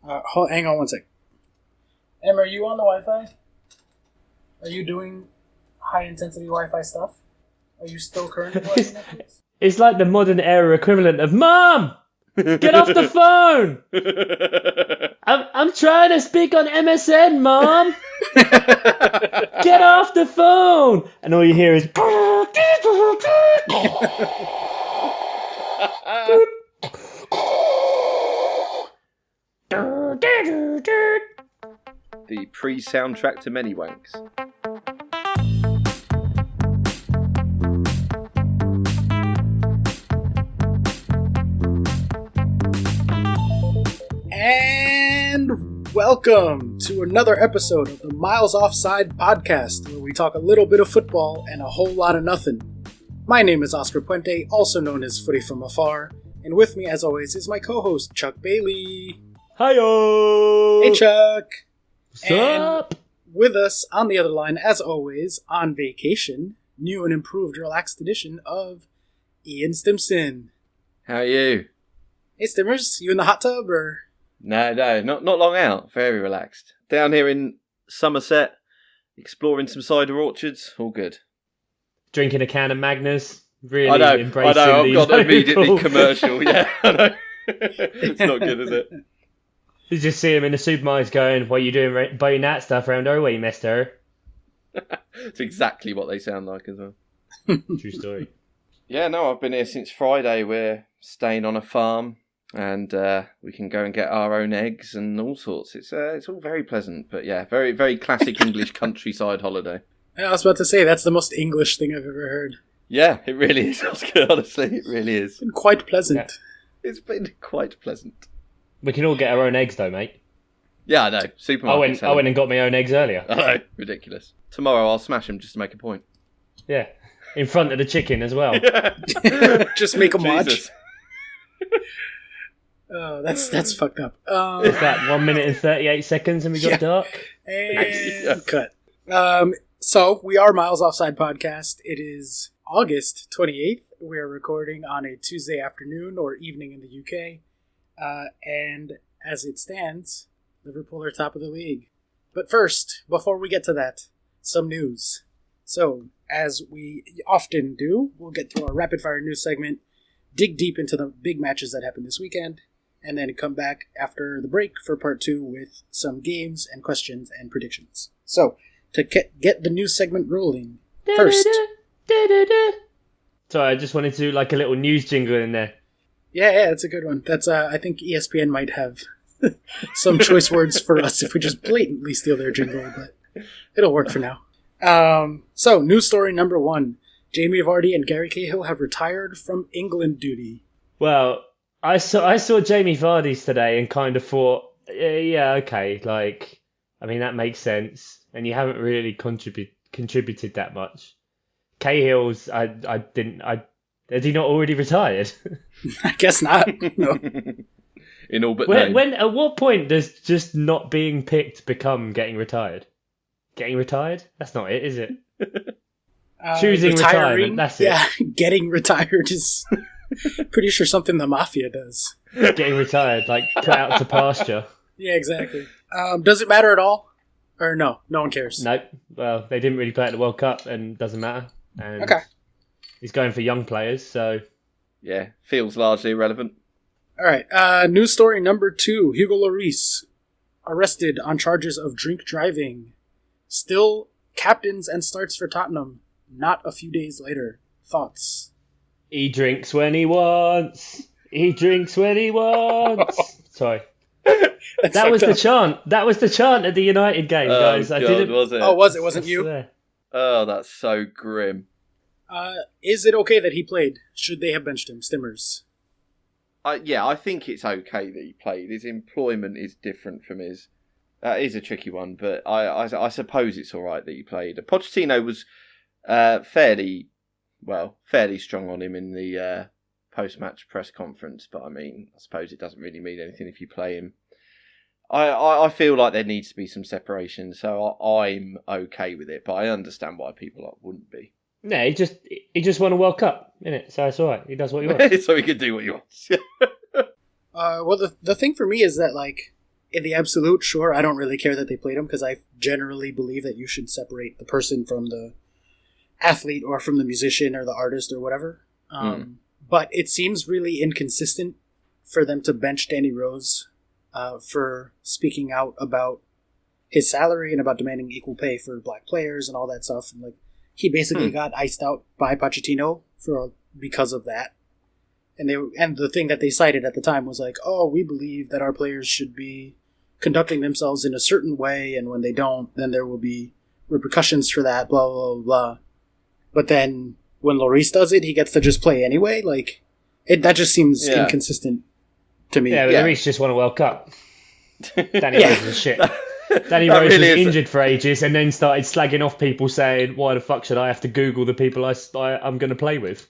Hang on one sec. Em, are you on the Wi-Fi? Are you doing high-intensity Wi-Fi stuff? Are you still currently watching Netflix? It's like the modern era equivalent of Mom! Get off the phone! I'm trying to speak on MSN, Mom! Get off the phone! And all you hear is... The pre-soundtrack to many wanks. And welcome to another episode of the Miles Offside podcast, where we talk a little bit of football and a whole lot of nothing. My name is Oscar Puente, also known as Footy from Afar, and with me, as always, is my co-host, Chuck Bailey. Hi-yo! Hey, Chuck! What's up? With us on the other line, as always, on vacation, new and improved relaxed edition of Ian Stimson. How are you? Hey, Stimmers, you in the hot tub, or...? No, not long out. Very relaxed. Down here in Somerset, exploring some cider orchards. All good. Drinking a can of Magners. Really I know. embracing I've got local... immediately commercial. Yeah, I know. It's not good, is it? You just see him in the supermarket going, what are you doing buying that stuff around our way, mister? It's exactly what they sound like as well. True story. Yeah, no, I've been here since Friday. We're staying on a farm. And we can go and get our own eggs and all sorts. It's all very pleasant, but yeah, very, very classic English countryside holiday. I was about to say, that's the most English thing I've ever heard. Yeah, it really is, Oscar, honestly, it really is. It's been quite pleasant. Yeah. It's been quite pleasant. We can all get our own eggs though, mate. Yeah, I know. Supermarkets. I went and got my own eggs earlier. I know, ridiculous. Tomorrow I'll smash them just to make a point. Yeah, in front of the chicken as well. Just make them watch. Jesus. Oh, that's fucked up. Is that 1 minute and 38 seconds and we got dark? And cut. So, we are Miles Offside Podcast. It is August 28th. We are recording on a Tuesday afternoon or evening in the UK. And as it stands, Liverpool are top of the league. But first, before we get to that, some news. So, as we often do, we'll get to our rapid-fire news segment, dig deep into the big matches that happened this weekend, and then come back after the break for part 2 with some games and questions and predictions. So, to get the news segment rolling, first... Sorry, I just wanted to do like a little news jingle in there. Yeah, that's a good one. That's I think ESPN might have some choice words for us if we just blatantly steal their jingle, but it'll work for now. So, news story number 1. Jamie Vardy and Gary Cahill have retired from England duty. Well, I saw Jamie Vardy's today and kind of thought, yeah, okay, like, I mean, that makes sense. And you haven't really contributed that much. Cahill's, has he not already retired? I guess not. No. In all but name. At what point does just not being picked become getting retired? Getting retired? That's not it, is it? Choosing retirement, that's it. Yeah, getting retired is pretty sure something the mafia does. Getting retired, like put out to pasture. Yeah, exactly. Does it matter at all? Or no one cares? Nope. Well, they didn't really play at the World Cup and it doesn't matter. And okay. He's going for young players, so... Yeah, feels largely irrelevant. Alright, news story number 2. Hugo Lloris, arrested on charges of drink driving. Still captains and starts for Tottenham. Not a few days later. Thoughts? He drinks when he wants. He drinks when he wants. Sorry. That was the chant. That was the chant at the United game, guys. I didn't. Was it? Oh, was it? Wasn't you? Swear. Oh, that's so grim. Is it okay that he played? Should they have benched him? Stimmers. Yeah, I think it's okay that he played. His employment is different from his. That is a tricky one, but I suppose it's all right that he played. Pochettino was fairly strong on him in the post-match press conference, but I mean, I suppose it doesn't really mean anything if you play him. I feel like there needs to be some separation, so I'm okay with it, but I understand why people wouldn't be. No, he just won a World Cup, innit? So it's all right. He does what he wants. So he can do what he wants. Well, the thing for me is that, like, in the absolute, sure, I don't really care that they played him because I generally believe that you should separate the person from the athlete or from the musician or the artist or whatever. But it seems really inconsistent for them to bench Danny Rose for speaking out about his salary and about demanding equal pay for black players and all that stuff. And like, he basically got iced out by Pochettino because of that. And the thing that they cited at the time was like, oh, we believe that our players should be conducting themselves in a certain way, and when they don't, then there will be repercussions for that, blah, blah, blah, blah. But then when Lloris does it, he gets to just play anyway. Like, that just seems inconsistent to me. Yeah, but Lloris just won a World Cup. Danny Rose is shit. Danny Rose really was injured for ages and then started slagging off people saying, why the fuck should I have to Google the people I'm going to play with?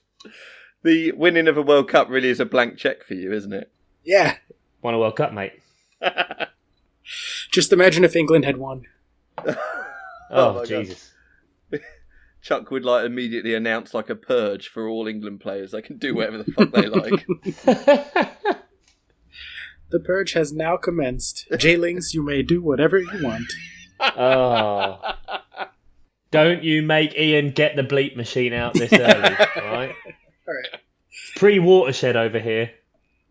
The winning of a World Cup really is a blank check for you, isn't it? Yeah. Won a World Cup, mate. Just imagine if England had won. Oh Jesus. Chuck would immediately announce a purge for all England players. They can do whatever the fuck they like. The purge has now commenced. Jailings, you may do whatever you want. Oh. Don't you make Ian get the bleep machine out this early, alright? Alright. Pre-watershed over here.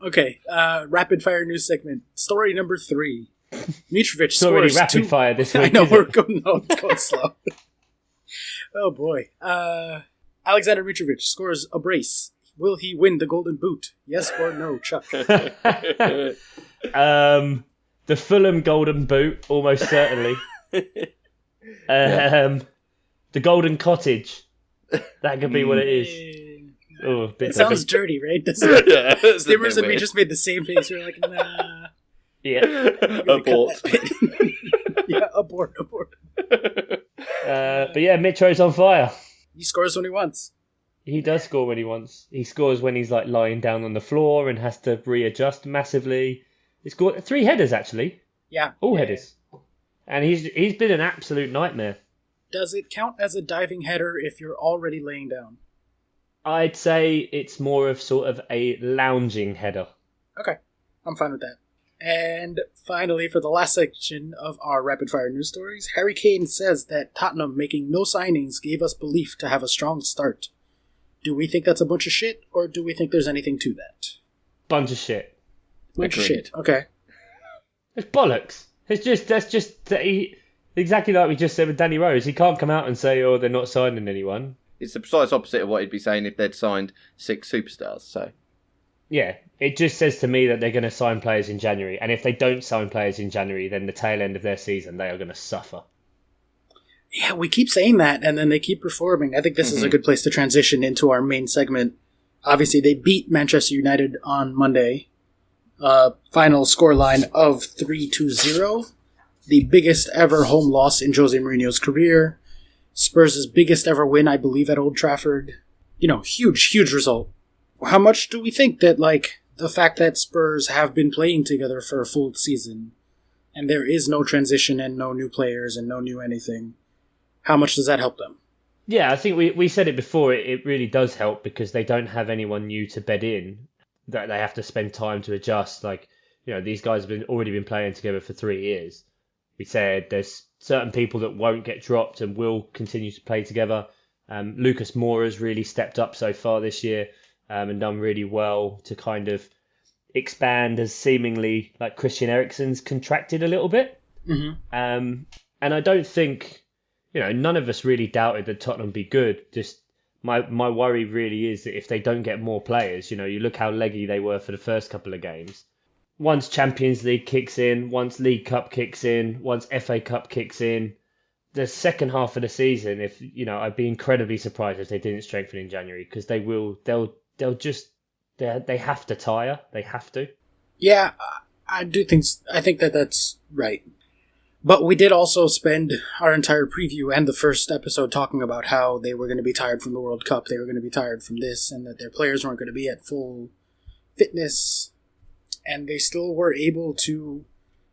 Okay, rapid fire news segment. Story number 3. Mitrovic it's already scores rapid fire this week. I know, it's going slow. Oh boy. Alexander Mitrovic scores a brace. Will he win the Golden Boot? Yes or no, Chuck? The Fulham Golden Boot, almost certainly. The Golden Cottage. That could be what it is. Oh, it sounds dirty, right? Doesn't it? Yeah, Stimmers and we just made the same face. We're like, nah. Yeah. Abort. Yeah, abort. But yeah, Mitro's on fire. He scores when he wants. He does score when he wants. He scores when he's lying down on the floor and has to readjust massively. He scored 3 headers actually. Yeah. All headers. And he's been an absolute nightmare. Does it count as a diving header if you're already laying down? I'd say it's more of sort of a lounging header. Okay. I'm fine with that. And finally, for the last section of our rapid-fire news stories, Harry Kane says that Tottenham making no signings gave us belief to have a strong start. Do we think that's a bunch of shit, or do we think there's anything to that? Bunch of shit. Bunch of shit, okay. It's bollocks. That's just exactly like we just said with Danny Rose. He can't come out and say, oh, they're not signing anyone. It's the precise opposite of what he'd be saying if they'd signed 6 superstars, so... Yeah, it just says to me that they're going to sign players in January, and if they don't sign players in January, then the tail end of their season, they are going to suffer. Yeah, we keep saying that, and then they keep performing. I think this is a good place to transition into our main segment. Obviously, they beat Manchester United on Monday. Final scoreline of 3-0. The biggest ever home loss in Jose Mourinho's career. Spurs' biggest ever win, I believe, at Old Trafford. Huge result. How much do we think that, the fact that Spurs have been playing together for a full season, and there is no transition and no new players and no new anything, how much does that help them? Yeah, I think we said it before, it really does help because they don't have anyone new to bed in, that they have to spend time to adjust. These guys have already been playing together for 3 years. We said there's certain people that won't get dropped and will continue to play together. Lucas Moura's really stepped up so far this year. And done really well to kind of expand as seemingly Christian Eriksen's contracted a little bit. Mm-hmm. And I don't think, none of us really doubted that Tottenham would be good. Just my worry really is that if they don't get more players, you look how leggy they were for the first couple of games. Once Champions League kicks in, once League Cup kicks in, once FA Cup kicks in, the second half of the season, I'd be incredibly surprised if they didn't strengthen in January because they have to tire. They have to. Yeah, I think that that's right. But we did also spend our entire preview and the first episode talking about how they were going to be tired from the World Cup, they were going to be tired from this, and that their players weren't going to be at full fitness, and they still were able to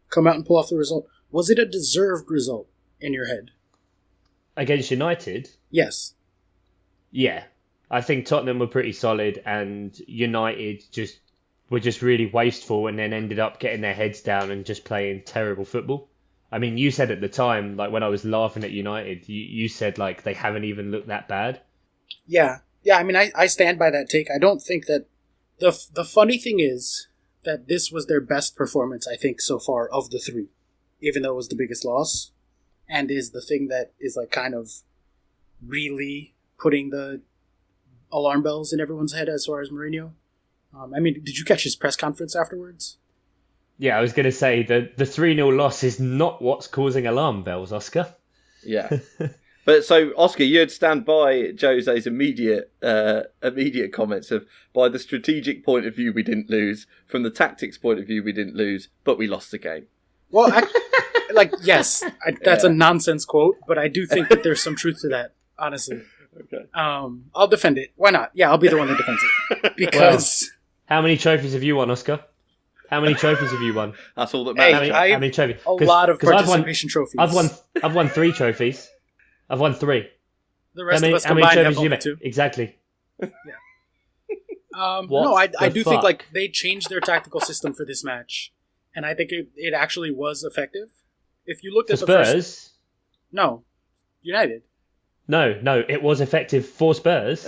come out and pull off the result. Was it a deserved result in your head? Against United? Yes. Yeah. I think Tottenham were pretty solid and United just were just really wasteful and then ended up getting their heads down and just playing terrible football. I mean, you said at the time, like when I was laughing at United, you said like they haven't even looked that bad. Yeah. I mean, I stand by that take. I don't think that the funny thing is that this was their best performance, I think, so far of the three, even though it was the biggest loss, and is the thing that is like kind of really putting the alarm bells in everyone's head as far as Mourinho. I mean, did you catch his press conference afterwards? Yeah, I was going to say the 3-0 loss is not what's causing alarm bells, Oscar. Yeah. But so, Oscar, you'd stand by Jose's immediate comments of, by the strategic point of view, we didn't lose. From the tactics point of view, we didn't lose, but we lost the game. Well, yes, that's a nonsense quote, but I do think that there's some truth to that, honestly. Okay. I'll defend it. Why not? Yeah, I'll be the one that defends it. Because... Well, how many trophies have you won, Oscar? How many trophies have you won? That's all that matters. How many trophies? A lot of participation trophies. I've won 3 trophies. I've won 3. The rest of us combined have only 2. Exactly. Yeah. No, I do think like they changed their tactical system for this match, and I think it actually was effective. If you looked at the Spurs, no, United. No, it was effective for Spurs.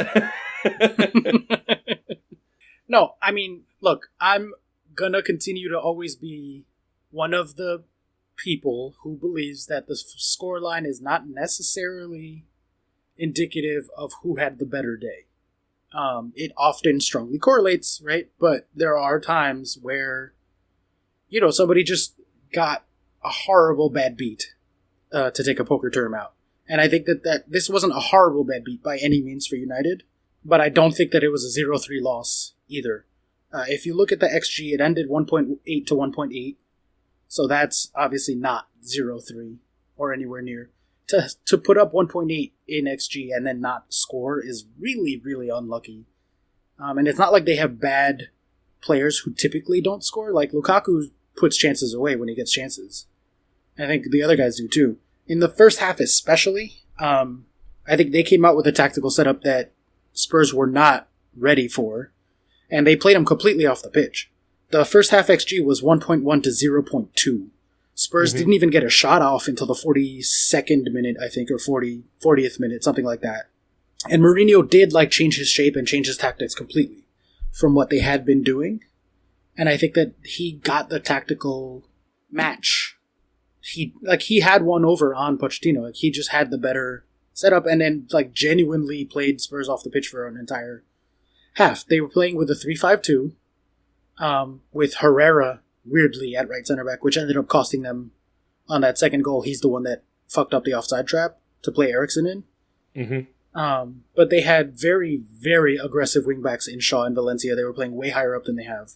No, I mean, look, I'm gonna continue to always be one of the people who believes that the scoreline is not necessarily indicative of who had the better day. It often strongly correlates, right? But there are times where, somebody just got a horrible bad beat, to take a poker term out. And I think that this wasn't a horrible bad beat by any means for United, but I don't think that it was a 0-3 loss either. If you look at the XG, it ended 1.8 to 1.8. So that's obviously not 0-3 or anywhere near. To put up 1.8 in XG and then not score is really, really unlucky. And it's not like they have bad players who typically don't score. Like Lukaku puts chances away when he gets chances. I think the other guys do too. In the first half especially, I think they came out with a tactical setup that Spurs were not ready for. And they played them completely off the pitch. The first half XG was 1.1 to 0.2. Spurs didn't even get a shot off until the 42nd minute, I think, or 40th minute, something like that. And Mourinho did change his shape and change his tactics completely from what they had been doing. And I think that he got the tactical match. He had one over on Pochettino. He just had the better setup and then genuinely played Spurs off the pitch for an entire half. They were playing with a 3-5-2. With Herrera weirdly at right center back, which ended up costing them on that second goal. He's the one that fucked up the offside trap to play Eriksen in. Mm-hmm. But they had very, very aggressive wingbacks in Shaw and Valencia. They were playing way higher up than they have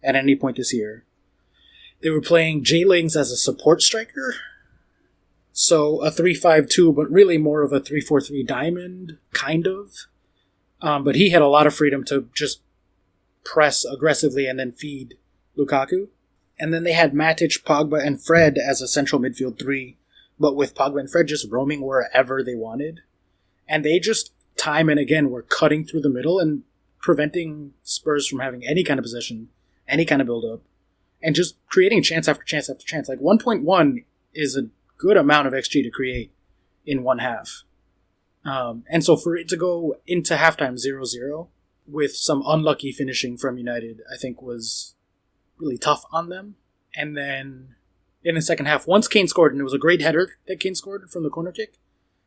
at any point this year. They were playing J-Lings as a support striker. So a 3-5-2, but really more of a 3-4-3 diamond, kind of. But he had a lot of freedom to just press aggressively and then feed Lukaku. And then they had Matic, Pogba, and Fred as a central midfield 3, but with Pogba and Fred just roaming wherever they wanted. And they just, time and again, were cutting through the middle and preventing Spurs from having any kind of possession, any kind of build-up, and just creating chance after chance after chance. 1.1 is a good amount of XG to create in one half. And so for it to go into halftime 0-0, with some unlucky finishing from United, I think was really tough on them. And then in the second half, once Kane scored, and it was a great header that Kane scored from the corner kick,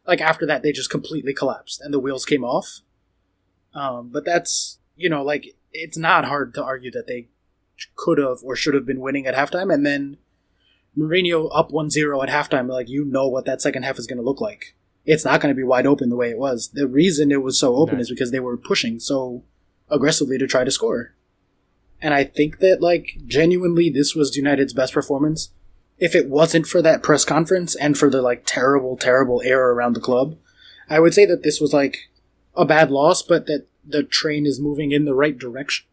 after that, they just completely collapsed and the wheels came off. But that's, it's not hard to argue that they could have or should have been winning at halftime. And then Mourinho up 1-0 at halftime, what that second half is going to look like. It's not going to be wide open the way it was. The reason it was so open is because they were pushing so aggressively to try to score. And I think that, genuinely, this was United's best performance. If it wasn't for that press conference and for the, terrible, terrible air around the club, I would say that this was, a bad loss, but that the train is moving in the right direction.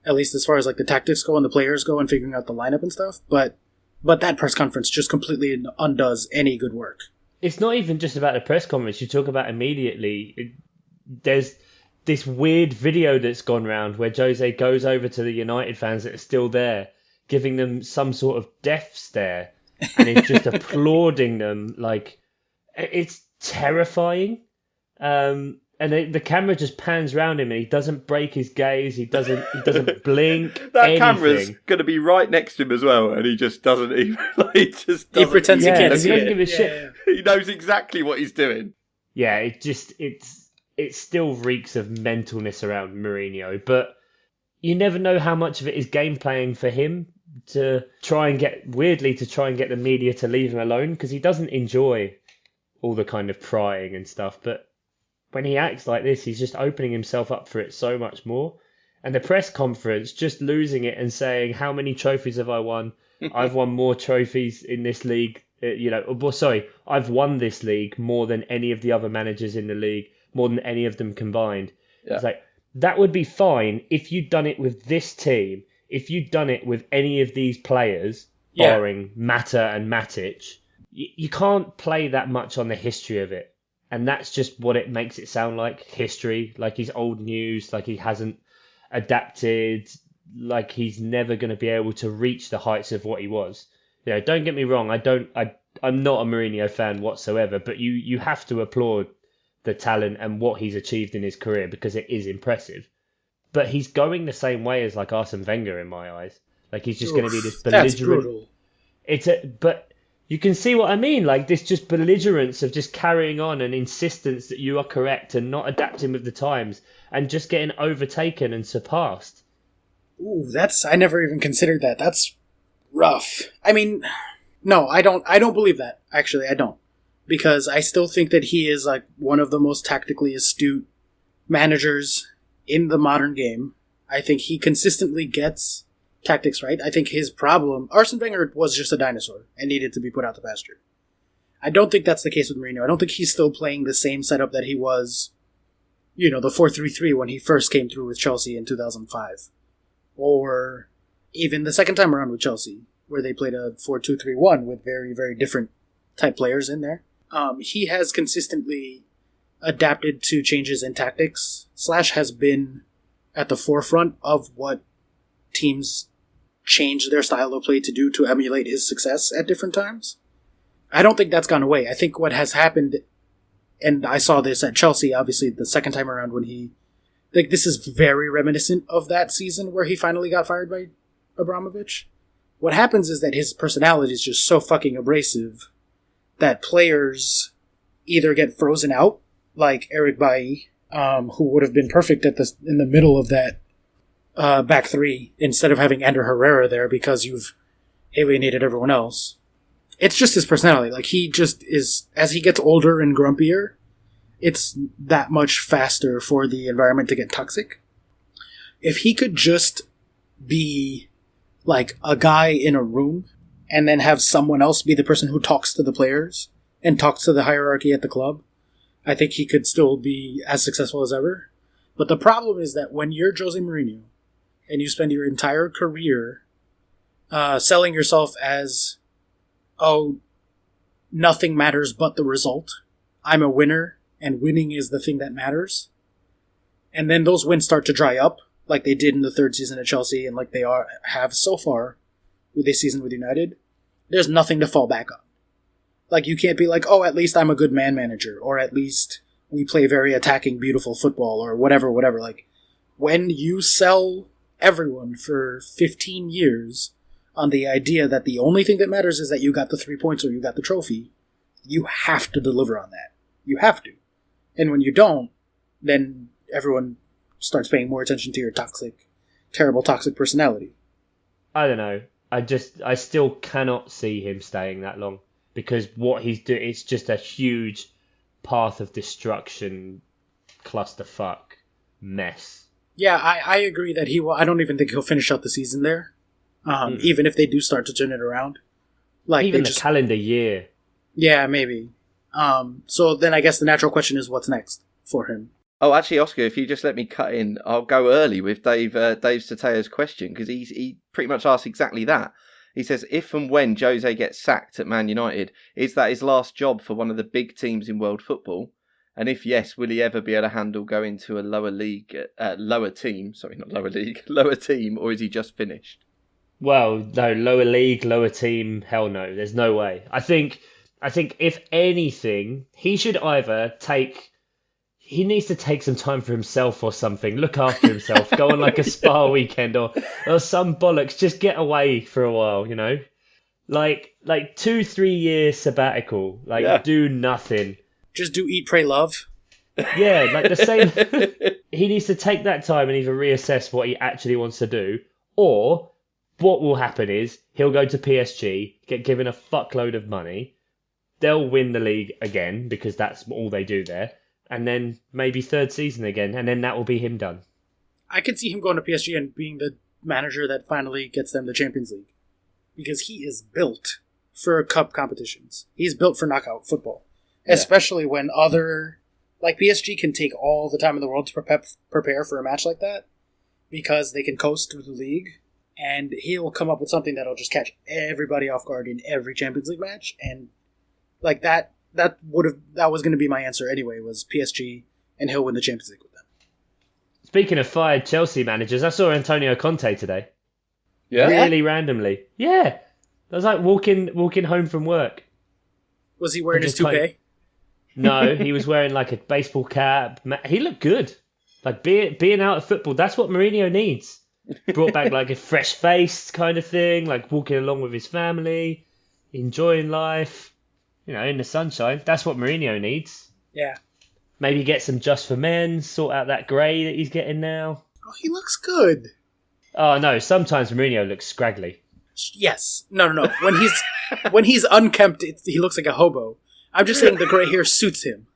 At least as far as, the tactics go and the players go and figuring out the lineup and stuff. But that press conference just completely undoes any good work. It's not even just about the press conference. You talk about immediately. There's this weird video that's gone round where Jose goes over to the United fans that are still there, giving them some sort of death stare, and is just applauding them. Like, it's terrifying. And the camera just pans round him, and he doesn't break his gaze. He doesn't blink. That anything. camera's going to be right next to him as well, and he just doesn't even. He pretends he can't see he it. doesn't give a shit. Yeah. He knows exactly what he's doing. Yeah, it still reeks of mentalness around Mourinho, but you never know how much of it is game playing for him to try and get the media to leave him alone, because he doesn't enjoy all the kind of prying and stuff, but when he acts like this, he's just opening himself up for it so much more. And the press conference, just losing it and saying, how many trophies have I won? I've won more trophies in this league. I've won this league more than any of the other managers in the league, more than any of them combined. Yeah. It's like, that would be fine if you'd done it with this team, if you'd done it with any of these players, barring Mata and Matic. You can't play that much on the history of it. And that's just what it makes it sound like, history, like he's old news, like he hasn't adapted, like he's never going to be able to reach the heights of what he was. You know, don't get me wrong, I'm not a Mourinho fan whatsoever, but you have to applaud the talent and what he's achieved in his career, because it is impressive. But he's going the same way as like Arsene Wenger in my eyes. Like he's just going to be this belligerent. That's brutal. But you can see what I mean, like this just belligerence of just carrying on and insistence that you are correct and not adapting with the times and just getting overtaken and surpassed. Ooh, I never even considered that. That's rough. I mean, no, I don't believe that. Actually, I don't. Because I still think that he is like one of the most tactically astute managers in the modern game. I think he consistently gets tactics right. I think his problem, Arsene Wenger was just a dinosaur and needed to be put out to pasture. I don't think that's the case with Mourinho. I don't think he's still playing the same setup that he was, the 4-3-3 when he first came through with Chelsea in 2005. Or even the second time around with Chelsea, where they played a 4-2-3-1 with very, very different type players in there. He has consistently adapted to changes in tactics, / has been at the forefront of what teams change their style of play to do to emulate his success at different times. I don't think that's gone away. I think what has happened, and I saw this at Chelsea, obviously, the second time around when this is very reminiscent of that season where he finally got fired by Abramovich. What happens is that his personality is just so fucking abrasive that players either get frozen out, like Eric Bailly, who would have been perfect in the middle of that back three instead of having Ander Herrera there because you've alienated everyone else. It's just his personality. Like, he just is, as he gets older and grumpier, it's that much faster for the environment to get toxic. If he could just be like a guy in a room and then have someone else be the person who talks to the players and talks to the hierarchy at the club, I think he could still be as successful as ever. But the problem is that when you're Jose Mourinho and you spend your entire career selling yourself as, nothing matters but the result. I'm a winner, and winning is the thing that matters. And then those wins start to dry up, like they did in the third season at Chelsea, and like they have so far with this season with United. There's nothing to fall back on. Like, you can't be like, at least I'm a good man manager, or at least we play very attacking, beautiful football, or whatever. Like, when you sell everyone for 15 years on the idea that the only thing that matters is that you got the 3 points or you got the trophy, you have to deliver on that. You have to. And when you don't, then everyone starts paying more attention to your terrible toxic personality. I don't know. I still cannot see him staying that long, because what he's doing, it's just a huge path of destruction, clusterfuck mess. Yeah, I agree that he will. I don't even think he'll finish out the season there. Even if they do start to turn it around. Like, even the calendar year. Yeah, maybe. So then I guess the natural question is, what's next for him? Oh, actually, Oscar, if you just let me cut in, I'll go early with Dave Satea's question, because he pretty much asked exactly that. He says, if and when Jose gets sacked at Man United, is that his last job for one of the big teams in world football? And if yes, will he ever be able to handle going to a lower team, or is he just finished? Well, no, lower league, lower team, hell no, there's no way. I think if anything, he should either he needs to take some time for himself or something, look after himself, go on like a spa weekend or some bollocks, just get away for a while, you know? Like 2-3 year sabbatical, do nothing. Just do Eat, Pray, Love. Yeah, like the same. He needs to take that time and either reassess what he actually wants to do, or what will happen is he'll go to PSG, get given a fuckload of money, they'll win the league again because that's all they do there, and then maybe third season again, and then that will be him done. I could see him going to PSG and being the manager that finally gets them the Champions League. Because he is built for cup competitions. He's built for knockout football. Yeah. Especially when PSG can take all the time in the world to prepare for a match like that. Because they can coast through the league. And he'll come up with something that'll just catch everybody off guard in every Champions League match. And that was going to be my answer anyway, was PSG, and he'll win the Champions League with them. Speaking of fired Chelsea managers, I saw Antonio Conte today. Yeah? Really randomly. Yeah. I was like walking home from work. Was he wearing his toupee? No, he was wearing like a baseball cap. He looked good. Like being out of football, that's what Mourinho needs. Brought back like a fresh face kind of thing, like walking along with his family, enjoying life, in the sunshine. That's what Mourinho needs. Yeah. Maybe get some Just for Men, sort out that grey that he's getting now. Oh, he looks good. Oh no, sometimes Mourinho looks scraggly. Yes. No. When he's unkempt, he looks like a hobo. I'm just saying the gray hair suits him.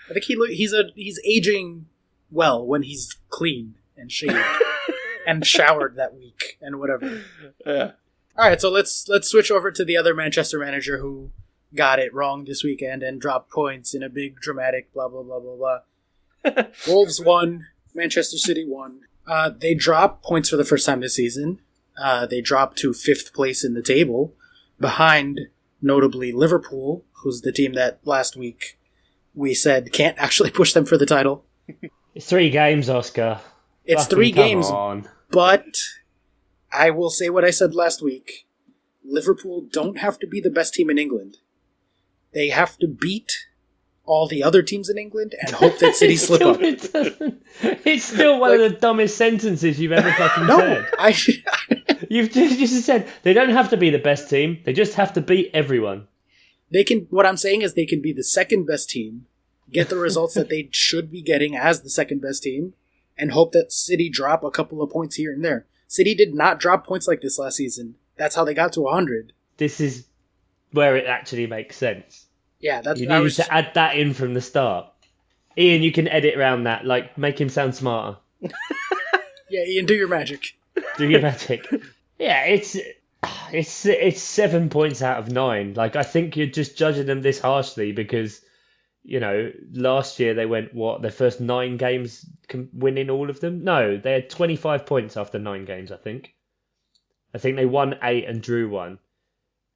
I think he's aging well when he's clean and shaved and showered that week and whatever. Yeah. All right, so let's switch over to the other Manchester manager who got it wrong this weekend and dropped points in a big dramatic blah blah blah blah blah. Wolves won. Manchester City won. They dropped points for the first time this season. They dropped to 5th place in the table, behind, notably, Liverpool, who's the team that last week we said can't actually push them for the title. It's 3 games, Oscar. It's Fucking 3 games, on. But I will say what I said last week. Liverpool don't have to be the best team in England. They have to beat all the other teams in England and hope that City slip up. It's still one of the dumbest sentences you've ever fucking said. You've just said they don't have to be the best team. They just have to beat everyone. They can. What I'm saying is they can be the second best team, get the results that they should be getting as the second best team, and hope that City drop a couple of points here and there. City did not drop points like this last season. That's how they got to 100. This is where it actually makes sense. Yeah, that's. You needed to add that in from the start. Ian, you can edit around that, like make him sound smarter. Yeah, Ian, do your magic. Do your magic. Yeah, it's 7 points out of 9. Like, I think you're just judging them this harshly because, last year they went, their first 9 games winning all of them? No, they had 25 points after 9 games, I think. I think they won 8 and drew 1.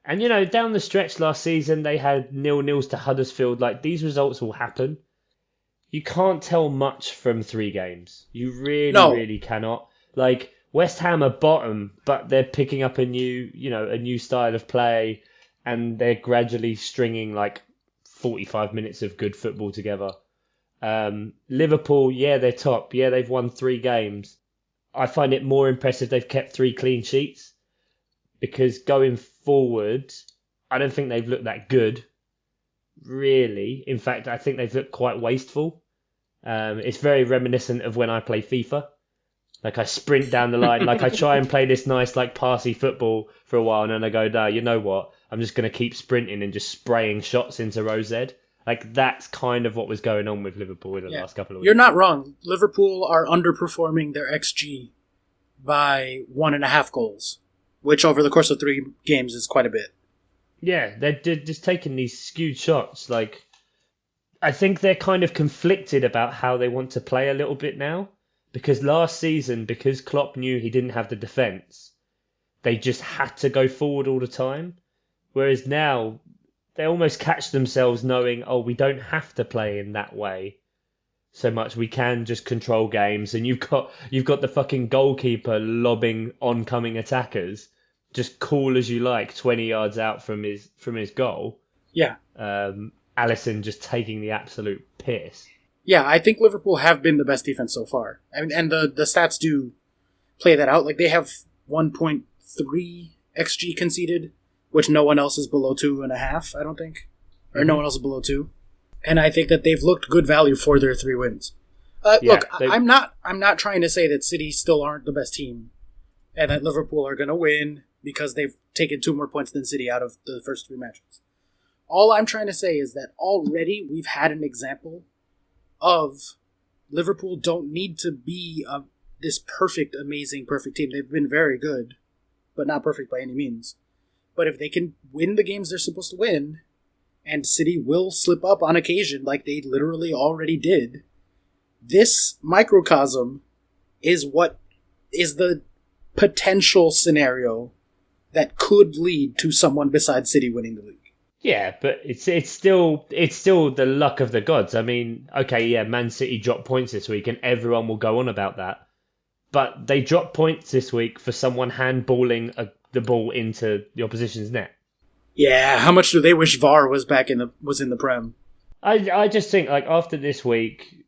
And, down the stretch last season, they had 0-0s to Huddersfield. Like, these results will happen. You can't tell much from 3 games. You really cannot. Like, West Ham are bottom, but they're picking up a new style of play, and they're gradually stringing, 45 minutes of good football together. Liverpool, yeah, they're top. Yeah, they've won 3 games. I find it more impressive they've kept 3 clean sheets. Because going forward, I don't think they've looked that good, really. In fact, I think they've looked quite wasteful. It's very reminiscent of when I play FIFA. Like, I sprint down the line, I try and play this nice, passy football for a while, and then I go, no, you know what? I'm just going to keep sprinting and just spraying shots into row Z. Like, that's kind of what was going on with Liverpool in the last couple of weeks. You're not wrong. Liverpool are underperforming their XG by 1.5 goals. Which over the course of 3 games is quite a bit. Yeah, they're just taking these skewed shots. I think they're kind of conflicted about how they want to play a little bit now. Because last season, because Klopp knew he didn't have the defence, they just had to go forward all the time. Whereas now, they almost catch themselves knowing, oh, we don't have to play in that way so much. We can just control games, and you've got the fucking goalkeeper lobbing oncoming attackers, just cool as you like, 20 yards out from his goal. Yeah. Alisson just taking the absolute piss. Yeah, I think Liverpool have been the best defense so far. I mean, and the stats do play that out. Like, they have 1.3 XG conceded, which no one else is below 2.5, I don't think. Or no one else is below 2. And I think that they've looked good value for their 3 wins. I'm not trying to say that City still aren't the best team and that Liverpool are going to win because they've taken 2 more points than City out of the first 3 matches. All I'm trying to say is that already we've had an example of Liverpool don't need to be this perfect, amazing, perfect team. They've been very good, but not perfect by any means. But if they can win the games they're supposed to win, and City will slip up on occasion like they literally already did, this microcosm is what is the potential scenario that could lead to someone besides City winning the league. Yeah, but it's still the luck of the gods. I mean, okay, yeah, Man City dropped points this week, and everyone will go on about that. But they dropped points this week for someone handballing the ball into the opposition's net. Yeah, how much do they wish VAR was in the Prem? I just think, like, after this week,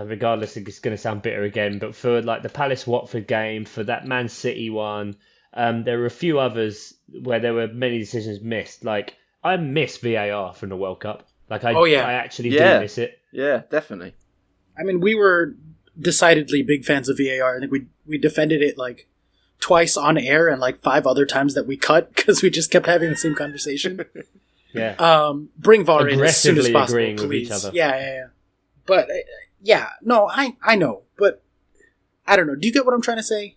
regardless, it's going to sound bitter again, but for like the Palace Watford game, for that Man City one, there were a few others where there were many decisions missed. Like, I miss VAR from the World Cup. Like, I actually do miss it. Yeah, definitely. I mean, we were decidedly big fans of VAR. I think we defended it like twice on air and like 5 other times that we cut because we just kept having the same conversation. Yeah. Bring VAR in as soon as possible, agreeing please. with each other. Yeah. But I know, but I don't know. Do you get what I'm trying to say?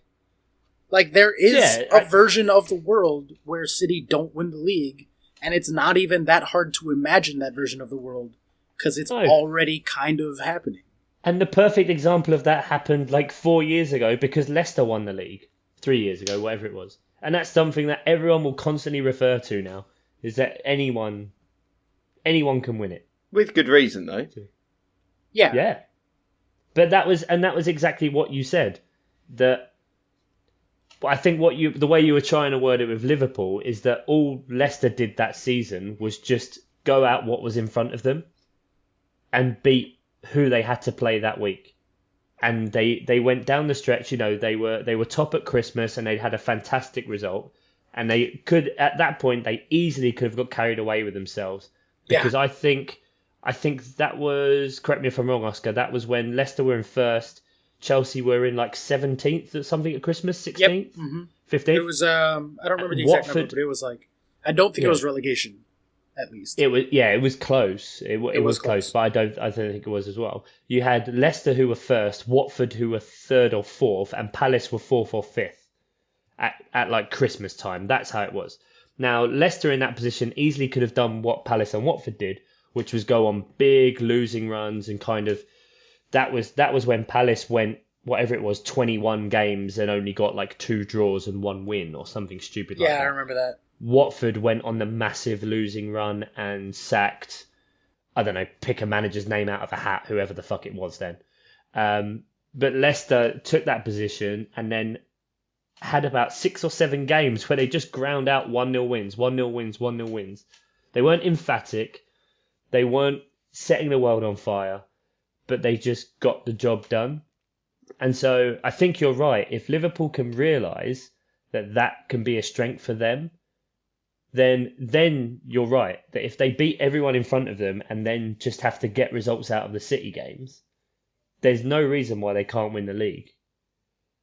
Like, there is a version of the world where City don't win the league, and it's not even that hard to imagine that version of the world because it's already kind of happening. And the perfect example of that happened like 4 years ago because Leicester won the league. 3 years ago, whatever it was. And that's something that everyone will constantly refer to now, is that anyone can win it. With good reason, though. Yeah. Yeah. But that was exactly what you said. That I think the way you were trying to word it with Liverpool is that all Leicester did that season was just go out what was in front of them and beat who they had to play that week. And they went down the stretch, they were top at Christmas and they'd had a fantastic result. And they could, at that point, they easily could have got carried away with themselves. Because I think that was, correct me if I'm wrong, Oscar, that was when Leicester were in first, Chelsea were in like 17th or something at Christmas, 16th? Yep. Mm-hmm. 15th? It was, I don't remember the exact number, but it was like, I don't think it was relegation. At least it was close. It was close, but I don't think it was as well. You had Leicester who were first, Watford who were 3rd or 4th, and Palace were 4th or 5th at like Christmas time. That's how it was. Now Leicester in that position easily could have done what Palace and Watford did, which was go on big losing runs and kind of that was when Palace went whatever it was 21 games and only got like 2 draws and 1 win or something stupid like that. Yeah, I remember that. Watford went on the massive losing run and sacked, I don't know, pick a manager's name out of a hat, whoever the fuck it was then. But Leicester took that position and then had about 6 or 7 games where they just ground out 1-0 wins, 1-0 wins, 1-0 wins. They weren't emphatic. They weren't setting the world on fire, but they just got the job done. And so I think you're right. If Liverpool can realise that can be a strength for them, then you're right. That if they beat everyone in front of them and then just have to get results out of the City games, there's no reason why they can't win the league.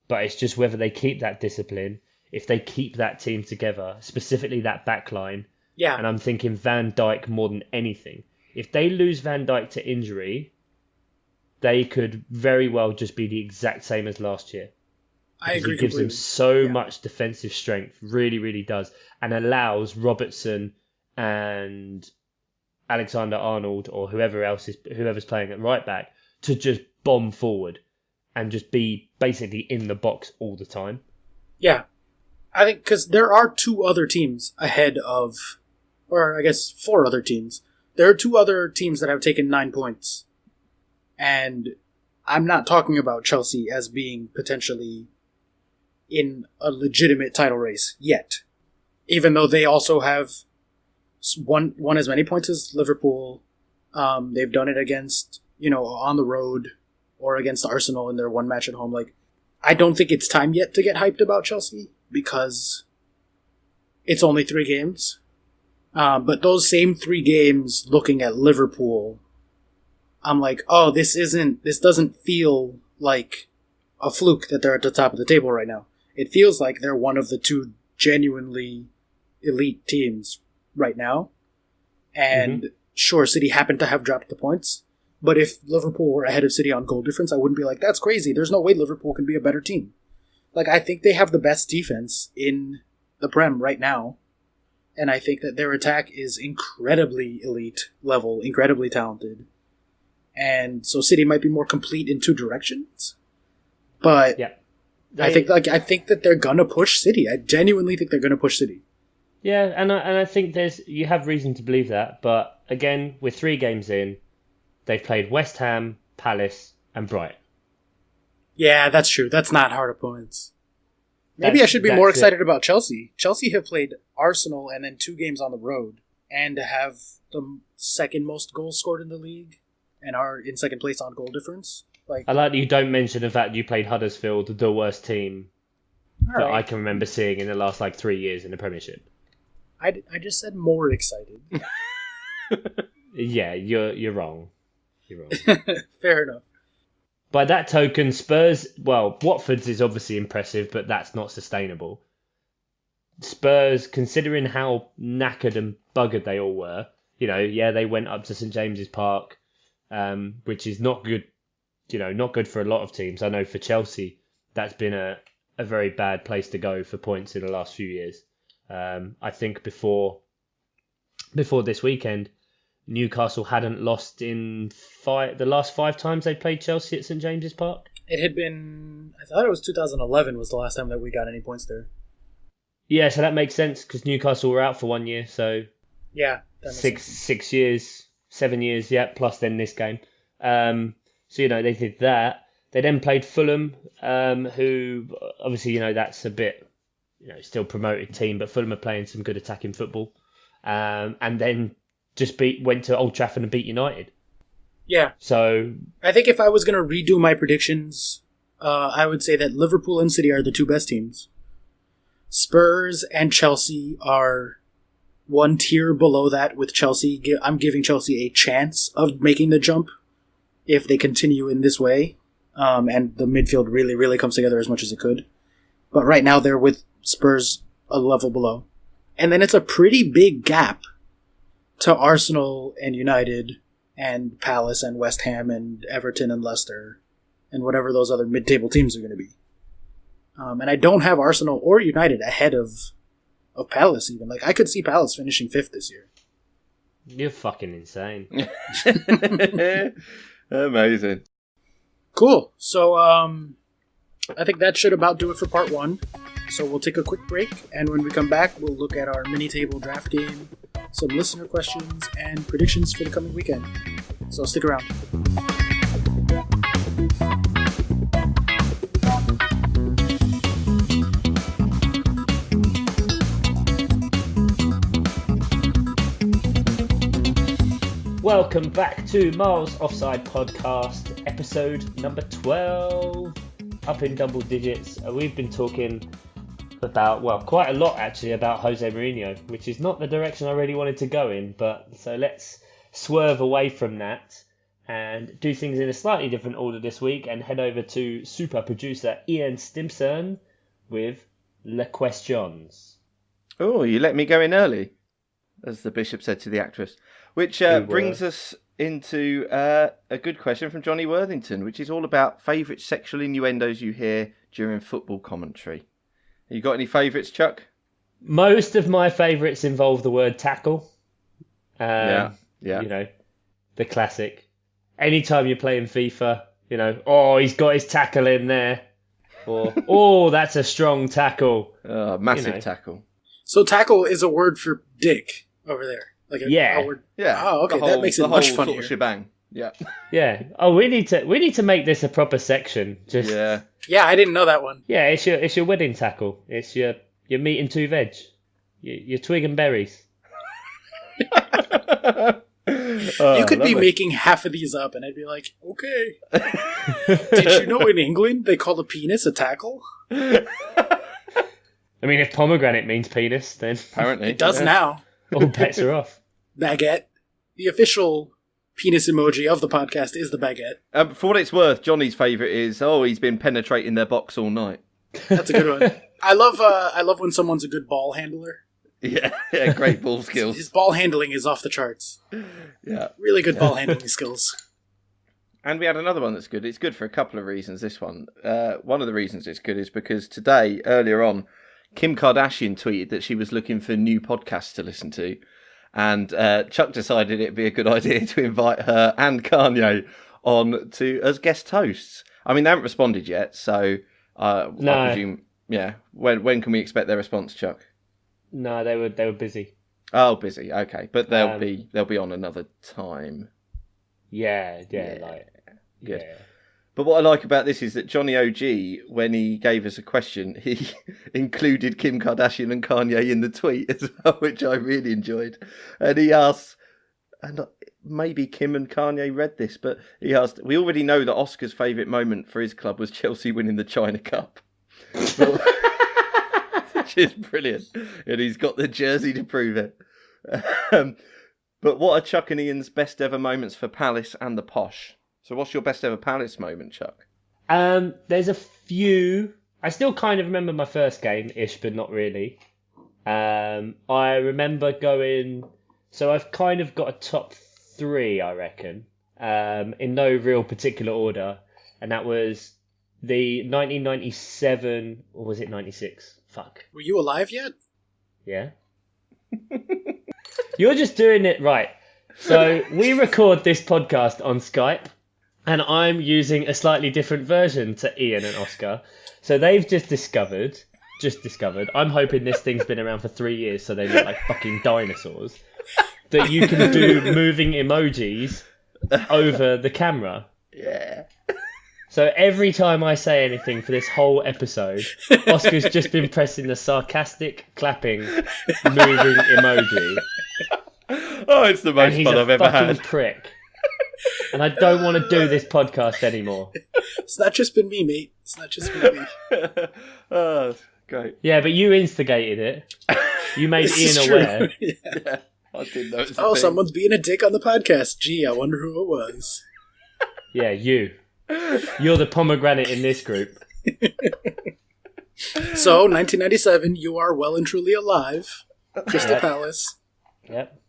But it's just whether they keep that discipline, if they keep that team together, specifically that back line. Yeah. And I'm thinking Van Dijk more than anything. If they lose Van Dijk to injury, they could very well just be the exact same as last year. I agree. He gives them so much defensive strength, really, really does, and allows Robertson and Alexander-Arnold or whoever's playing at right back to just bomb forward and just be basically in the box all the time. Yeah, I think because there are 2 other teams ahead of or I guess 4 other teams. There are 2 other teams that have taken 9 points. And I'm not talking about Chelsea as being potentially in a legitimate title race yet. Even though they also have won as many points as Liverpool. They've done it against, on the road or against Arsenal in their one match at home. Like, I don't think it's time yet to get hyped about Chelsea because it's only 3 games. But those same 3 games looking at Liverpool, I'm like, oh, this doesn't feel like a fluke that they're at the top of the table right now. It feels like they're one of the 2 genuinely elite teams right now. And sure, City happened to have dropped the points, but if Liverpool were ahead of City on goal difference, I wouldn't be like, that's crazy. There's no way Liverpool can be a better team. Like, I think they have the best defense in the Prem right now, and I think that their attack is incredibly elite level, incredibly talented. And so City might be more complete in 2 directions, but yeah. I think that they're gonna push City. I genuinely think they're gonna push City. Yeah, and I think you have reason to believe that, but again, with 3 games in, they've played West Ham, Palace, and Brighton. Yeah, that's true. That's not hard opponents. Maybe I should be more excited about Chelsea. Chelsea have played Arsenal and then 2 games on the road and have the second most goals scored in the league and are in second place on goal difference. Like, I like that you don't mention the fact you played Huddersfield, the worst team that I can remember seeing in the last 3 years in the Premiership. I just said more excited. Yeah, you're wrong. You're wrong. Fair enough. By that token, Spurs, well, Watford's is obviously impressive, but that's not sustainable. Spurs, considering how knackered and buggered they all were, they went up to St James's Park, which is not good, not good for a lot of teams. I know for Chelsea, that's been a very bad place to go for points in the last few years. I think before this weekend, Newcastle hadn't lost in the last 5 times they played Chelsea at St James's Park. It had been, I thought it was 2011 was the last time that we got any points there. Yeah, so that makes sense because Newcastle were out for 1 year, so yeah, 6 years, 7 years, yeah, plus then this game. So they did that. They then played Fulham, who obviously that's a bit still promoted team, but Fulham are playing some good attacking football, and then just went to Old Trafford and beat United. Yeah. So I think if I was going to redo my predictions, I would say that Liverpool and City are the 2 best teams. Spurs and Chelsea are 1 tier below that with Chelsea. I'm giving Chelsea a chance of making the jump if they continue in this way, and the midfield really, really comes together as much as it could. But right now they're with Spurs a level below. And then it's a pretty big gap to Arsenal and United and Palace and West Ham and Everton and Leicester and whatever those other mid-table teams are going to be. And I don't have Arsenal or United ahead of Palace even. Like, I could see Palace finishing 5th this year. You're fucking insane. Amazing. Cool. So, I think that should about do it for part 1. So we'll take a quick break, and when we come back, we'll look at our mini-table draft game, some listener questions, and predictions for the coming weekend. So stick around. Welcome back to Miles Offside Podcast, episode number 12, up in double digits. We've been talking about, quite a lot actually, about Jose Mourinho, which is not the direction I really wanted to go in, but so let's swerve away from that and do things in a slightly different order this week and head over to super producer Ian Stimson with Les Questions. Oh, you let me go in early, as the bishop said to the actress. Which brings us into a good question from Johnny Worthington, which is all about favourite sexual innuendos you hear during football commentary. You got any favourites, Chuck? Most of my favourites involve the word tackle. Yeah. The classic. Anytime you're playing FIFA, oh, he's got his tackle in there. Or, oh, that's a strong tackle. Massive tackle. So tackle is a word for dick. over there. Like Yeah. Oh, okay. That makes it much funnier. Sort of shebang. Yeah. Yeah. Oh, we need to make this a proper section. Yeah. Yeah, I didn't know that one. Yeah, it's your wedding tackle. It's your meat and two veg. Your twig and berries. You could be making half of these up, and I'd be like, okay. Did you know in England they call a penis a tackle? I mean, if pomegranate means penis, then apparently it does now. All bets are off. Baguette. The official penis emoji of the podcast is the baguette. For what it's worth, Johnny's favourite is, he's been penetrating their box all night. That's a good one. I love when someone's a good ball handler. Yeah, great ball skills. His ball handling is off the charts. Yeah. Really good ball handling skills. And we had another one that's good. It's good for a couple of reasons, this one. One of the reasons it's good is because today, earlier on, Kim Kardashian tweeted that she was looking for new podcasts to listen to. And Chuck decided it'd be a good idea to invite her and Kanye on as guest hosts. I mean, they haven't responded yet, so I presume, yeah. When can we expect their response, Chuck? No, they were busy. Oh, busy. Okay, but they'll be on another time. Yeah. Good. Yeah. But what I like about this is that Johnny OG, when he gave us a question, he included Kim Kardashian and Kanye in the tweet as well, which I really enjoyed. And he asked, and maybe Kim and Kanye read this, but he asked, we already know that Oscar's favourite moment for his club was Chelsea winning the China Cup. Which is brilliant. And he's got the jersey to prove it. But what are Chuck and Ian's best ever moments for Palace and the Posh? So what's your best ever Palace moment, Chuck? There's a few. I still kind of remember my first game-ish, but not really. I remember going... So I've kind of got a top 3, I reckon, in no real particular order. And that was the 1997... Or was it 96? Fuck. Were you alive yet? Yeah. You're just doing it right. So we record this podcast on Skype, and I'm using a slightly different version to Ian and Oscar. So they've just discovered. I'm hoping this thing's been around for 3 years, so they look like fucking dinosaurs. That you can do moving emojis over the camera. Yeah. So every time I say anything for this whole episode, Oscar's just been pressing the sarcastic, clapping, moving emoji. Oh, it's the most fun I've ever had. He's a fucking prick. And I don't want to do this podcast anymore. It's not just been me, mate. It's not just been me. Oh, great. Yeah, but you instigated it. You made Ian aware. Yeah. I didn't know it was a thing. Someone's being a dick on the podcast. Gee, I wonder who it was. Yeah, you. You're the pomegranate in this group. So, 1997, you are well and truly alive. Crystal Palace. Yep.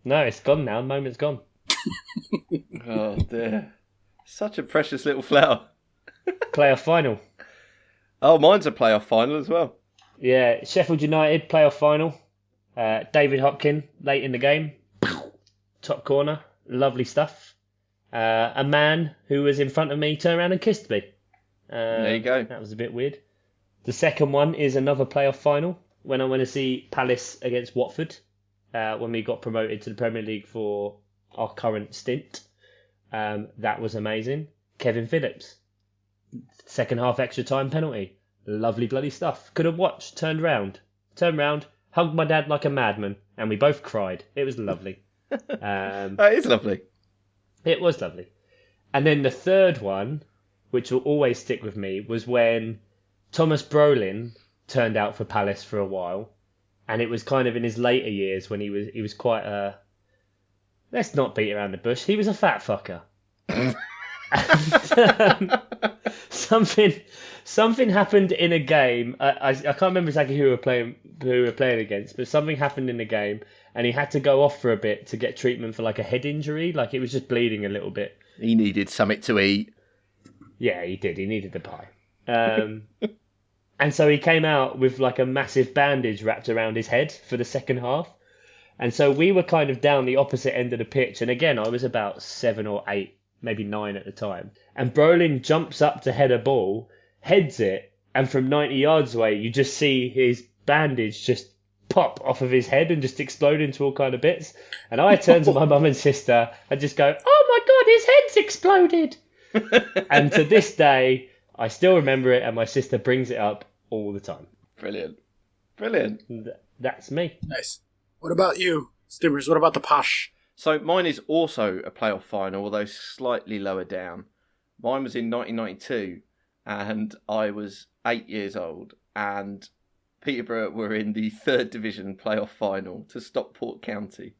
No, it's gone now. The moment's gone. Oh, dear. Such a precious little flower. Playoff final. Oh, mine's a playoff final as well. Yeah, Sheffield United playoff final. David Hopkin late in the game. Top corner. Lovely stuff. A man who was in front of me turned around and kissed me. There you go. That was a bit weird. The second one is another playoff final when I went to see Palace against Watford when we got promoted to the Premier League for our current stint. That was amazing. Kevin Phillips. Second half extra time penalty. Lovely bloody stuff. Could have watched. Turned round. Hugged my dad like a madman. And we both cried. It was lovely. That is lovely. It was lovely. And then the third one, which will always stick with me, was when Thomas Brolin turned out for Palace for a while. And it was kind of in his later years when he was quite a... Let's not beat around the bush. He was a fat fucker. And, something happened in a game. I can't remember exactly who we were playing against, but something happened in the game, and he had to go off for a bit to get treatment for like a head injury. Like it was just bleeding a little bit. He needed something to eat. Yeah, he did. He needed the pie. And so he came out with like a massive bandage wrapped around his head for the second half. And so we were kind of down the opposite end of the pitch. And again, I was about 7 or 8, maybe 9 at the time. And Brolin jumps up to head a ball, heads it, and from 90 yards away, you just see his bandage just pop off of his head and just explode into all kind of bits. And I turn to my mum and sister and just go, "Oh my God, his head's exploded!" And to this day, I still remember it, and my sister brings it up all the time. Brilliant. That's me. Nice. What about you, Stimmers? What about the Posh? So mine is also a playoff final, although slightly lower down. Mine was in 1992, and I was 8 years old, and Peterborough were in the 3rd Division playoff final to Stockport County.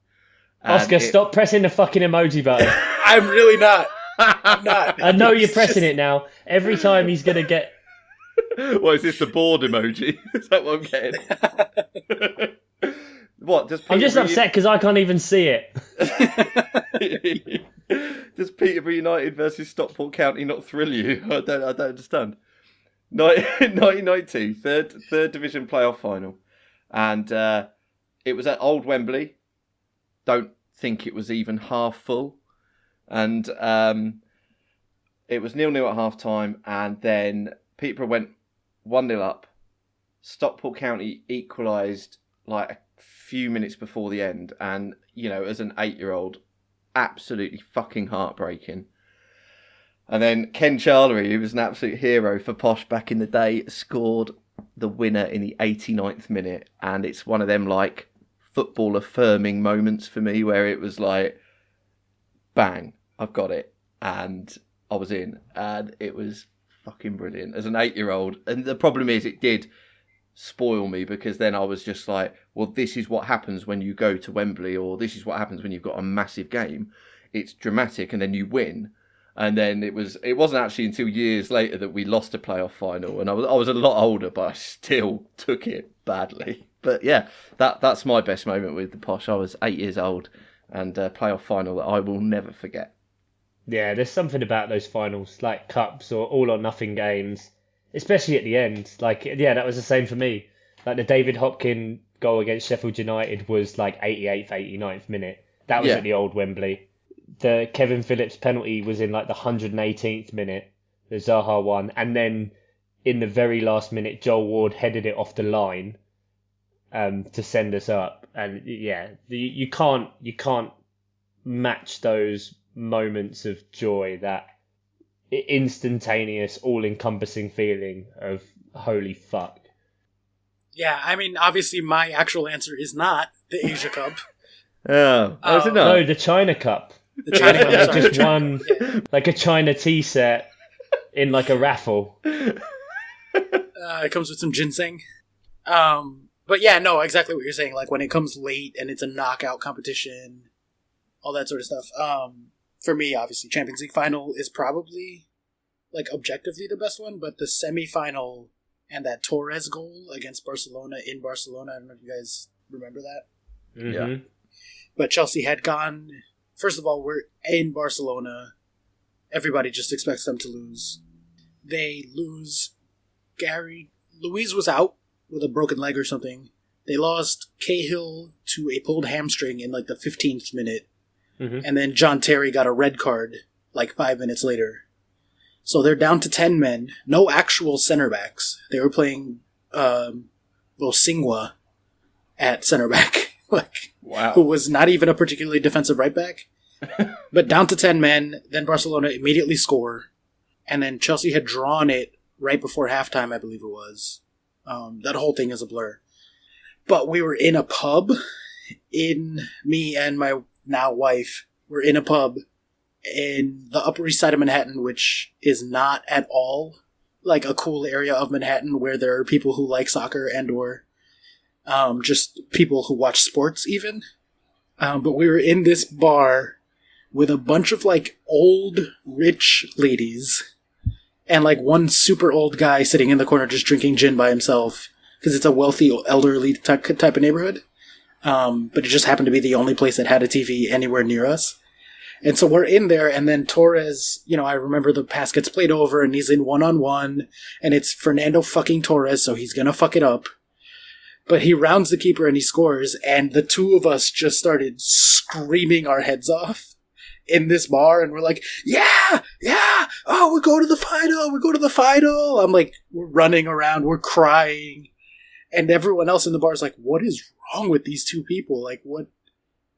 And Oscar, stop pressing the fucking emoji button. I'm really not. I'm not. I know you're pressing it now. Every time he's going to get... What, is this the board emoji? Is that what I'm getting? What, I'm just upset because I can't even see it. Does Peterborough United versus Stockport County not thrill you? I don't understand. 1992, third division playoff final, and it was at Old Wembley. Don't think it was even half full, and it was 0-0 at half time, and then Peterborough went 1-0 up. Stockport County equalised like a few minutes before the end, and as an 8-year-old, absolutely fucking heartbreaking. And then Ken Charlery, who was an absolute hero for Posh back in the day, scored the winner in the 89th minute, and it's one of them like football affirming moments for me where it was like, bang, I've got it, and I was in, and it was fucking brilliant as an 8-year-old. And the problem is, it did spoil me, because then I was just like, well, this is what happens when you go to Wembley, or this is what happens when you've got a massive game. It's dramatic, and then you win. And then it wasn't actually until years later that we lost a playoff final, and I was a lot older, but I still took it badly. But yeah, that's my best moment with the Posh. I was 8 years old, and a playoff final that I will never forget. Yeah, there's something about those finals, like cups or all or nothing games, especially at the end. Like, yeah, that was the same for me. Like the David Hopkin goal against Sheffield United was like 88th, 89th minute. That was at the old Wembley. The Kevin Phillips penalty was in like the 118th minute, the Zaha one, and then in the very last minute, Joel Ward headed it off the line to send us up. And yeah, you can't match those moments of joy, that instantaneous, all-encompassing feeling of holy fuck. Yeah, I mean, obviously my actual answer is not the Asia Cup. Oh, is it not? No, the China Cup. The China Cup, They just won like a China tea set in like a raffle. It comes with some ginseng. But yeah, no, exactly what you're saying. Like when it comes late and it's a knockout competition, all that sort of stuff. For me, obviously, Champions League final is probably like objectively the best one, but the semi-final and that Torres goal against Barcelona in Barcelona, I don't know if you guys remember that. Mm-hmm. Yeah. But Chelsea had gone. First of all, we're in Barcelona. Everybody just expects them to lose. They lose. Luiz was out with a broken leg or something. They lost Cahill to a pulled hamstring in like the 15th minute. Mm-hmm. And then John Terry got a red card like 5 minutes later. So they're down to 10 men. No actual center backs. They were playing Bosingwa at center back. Wow. Who was not even a particularly defensive right back. But down to 10 men, then Barcelona immediately score. And then Chelsea had drawn it right before halftime, I believe it was. That whole thing is a blur. But we were in a pub. Me and my now wife were in a pub in the Upper East Side of Manhattan, which is not at all like a cool area of Manhattan where there are people who like soccer and or just people who watch sports even. But we were in this bar with a bunch of like old rich ladies and like one super old guy sitting in the corner just drinking gin by himself because it's a wealthy elderly type of neighborhood. But it just happened to be the only place that had a TV anywhere near us. And so we're in there, and then Torres, I remember the pass gets played over and he's in one-on-one, and it's Fernando fucking Torres, so he's gonna fuck it up. But he rounds the keeper and he scores, and the two of us just started screaming our heads off in this bar, and we're like, yeah, oh, we go to the final. I'm like, we're running around, we're crying. And everyone else in the bar is like, what is wrong with these two people? Like, what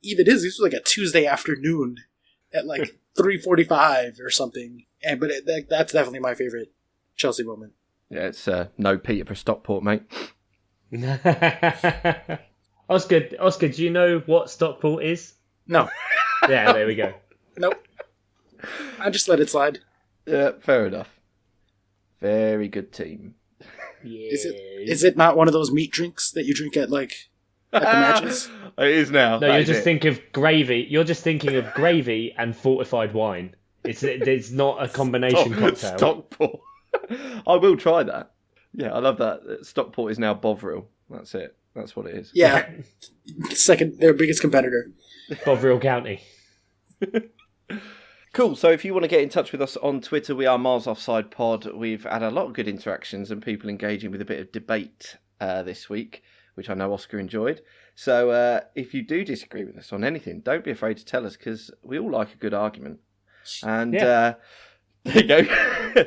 even is this? Was like a Tuesday afternoon at like 3:45 or something. But that's definitely my favorite Chelsea moment. Yeah, it's no Peter for Stockport, mate. Oscar, do you know what Stockport is? No. Yeah, there we go. Nope. I just let it slide. Yeah, fair enough. Very good team. Yeah. Is it not one of those meat drinks that you drink at the matches? It is now. No, you're just thinking of gravy. You're just thinking of gravy and fortified wine. It's not a combination cocktail. Stockport. I will try that. Yeah, I love that. Stockport is now Bovril. That's it. That's what it is. Yeah. Their biggest competitor. Bovril County. Cool. So if you want to get in touch with us on Twitter, we are Miles Offside Pod. We've had a lot of good interactions and people engaging with a bit of debate this week, which I know Oscar enjoyed. So if you do disagree with us on anything, don't be afraid to tell us, because we all like a good argument. And there you go.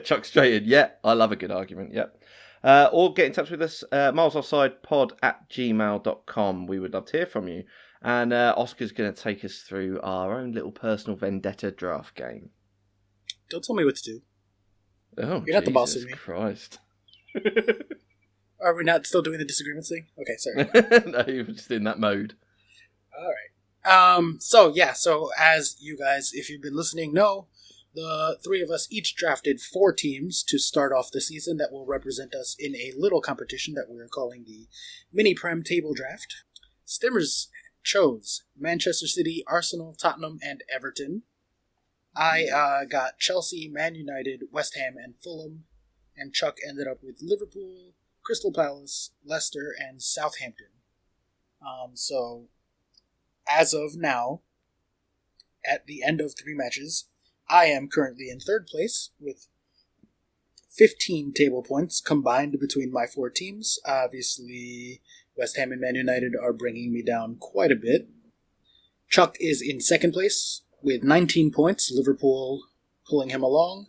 Chuck straight in. Yeah, I love a good argument. Yep. Or get in touch with us, milesoffsidepod@gmail.com. We would love to hear from you. And Oscar's going to take us through our own little personal vendetta draft game. Don't tell me what to do. Oh, you're not the boss of me. Christ. Are we not still doing the disagreements thing? Okay, sorry. No, you're just in that mode. All right. So as you guys, if you've been listening, know, the three of us each drafted 4 teams to start off the season that will represent us in a little competition that we are calling the Mini Prem Table Draft. Stimmers chose Manchester City, Arsenal, Tottenham, and Everton. I got Chelsea, Man United, West Ham, and Fulham. And Chuck ended up with Liverpool, Crystal Palace, Leicester, and Southampton. So, as of now, at the end of 3 matches, I am currently in 3rd place with 15 table points combined between my 4 teams. Obviously, West Ham and Man United are bringing me down quite a bit. Chuck is in 2nd place with 19 points, Liverpool pulling him along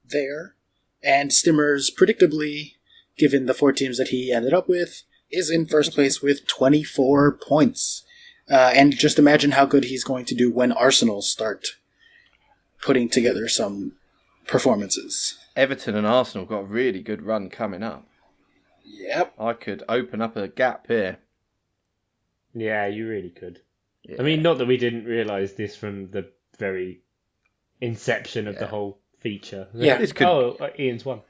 there. And Stimmers, predictably, given the 4 teams that he ended up with, is in 1st place with 24 points. And just imagine how good he's going to do when Arsenal start putting together some performances. Everton and Arsenal got a really good run coming up. Yep. I could open up a gap here. Yeah, you really could. Yeah. I mean, not that we didn't realise this from the very inception of the whole feature. Yeah. This could... Oh, Ian's won.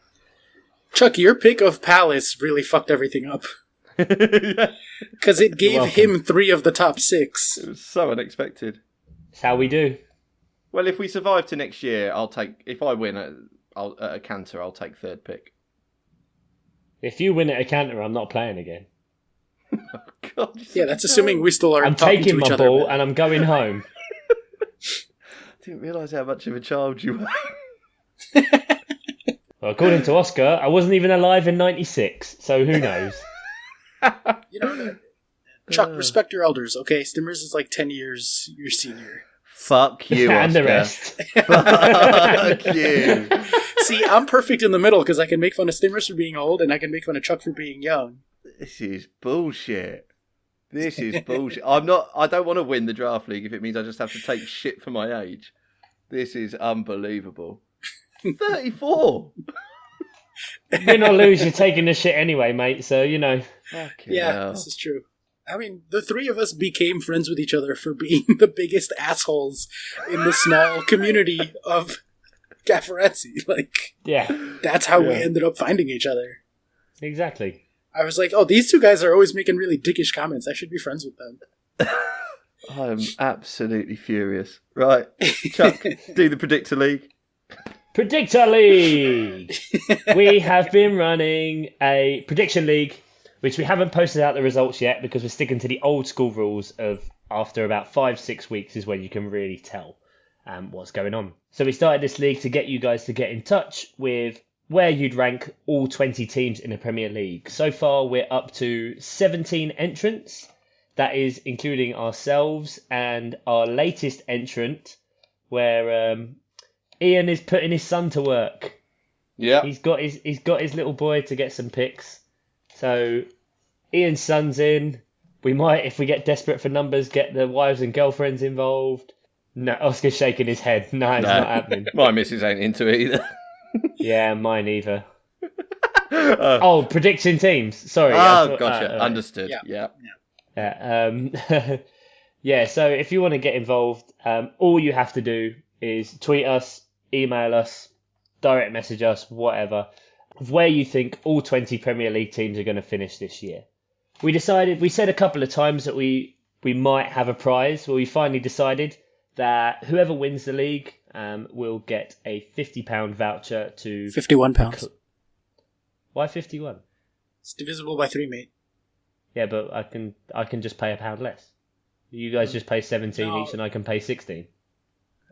Chuck, your pick of Palace really fucked everything up. Because it gave him 3 of the top 6. It was so unexpected. That's how we do. Well, if we survive to next year, if I win at a canter, I'll take 3rd pick. If you win at a canter, I'm not playing again. Oh, God, yeah, that's assuming we still are I'm talking taking to each my other. ball and I'm going home. I didn't realise how much of a child you were. Well, according to Oscar, I wasn't even alive in '96, so who knows? You know, Chuck, respect your elders, okay? Stimmers is like 10 years your senior. Fuck you, And Oscar. the rest. Fuck you. See, I'm perfect in the middle because I can make fun of Stimmers for being old and I can make fun of Chuck for being young. This is bullshit. This is bullshit. I don't want to win the draft league if it means I just have to take shit for my age. This is unbelievable. 34. Win or lose, you're taking the shit anyway, mate. So, you know. Fucking Yeah, hell. this is true. I mean, the 3 of us became friends with each other for being the biggest assholes in the small community of Gafferetzi. Like, Yeah, that's how we ended up finding each other. exactly. I was like, oh, these 2 guys are always making really dickish comments. I should be friends with them. I am absolutely furious. Right, Chuck, do the Predictor League. Predictor League! We have been running a prediction league, which we haven't posted out the results yet because we're sticking to the old school rules of after about 5-6 weeks is when you can really tell what's going on. So we started this league to get you guys to get in touch with where you'd rank all 20 teams in the Premier League. So far, we're up to 17 entrants. That is including ourselves and our latest entrant, where Ian is putting his son to work. Yeah. He's got his little boy to get some picks. So Ian's son's in. We might, if we get desperate for numbers, get the wives and girlfriends involved. No, Oscar's shaking his head. No, it's not happening. My missus ain't into it either. Yeah, mine either. Predicting teams. Sorry. Gotcha. Right. Understood. Yeah. Yeah, so if you want to get involved, all you have to do is tweet us, email us, direct message us, whatever, of where you think all 20 Premier League teams are going to finish this year. We said a couple of times that we might have a prize. Well, we finally decided that whoever wins the league will get a £50 voucher to... £51. Why 51? It's divisible by 3, mate. Yeah, but I can just pay £1 less. You guys just pay 17 each and I can pay 16.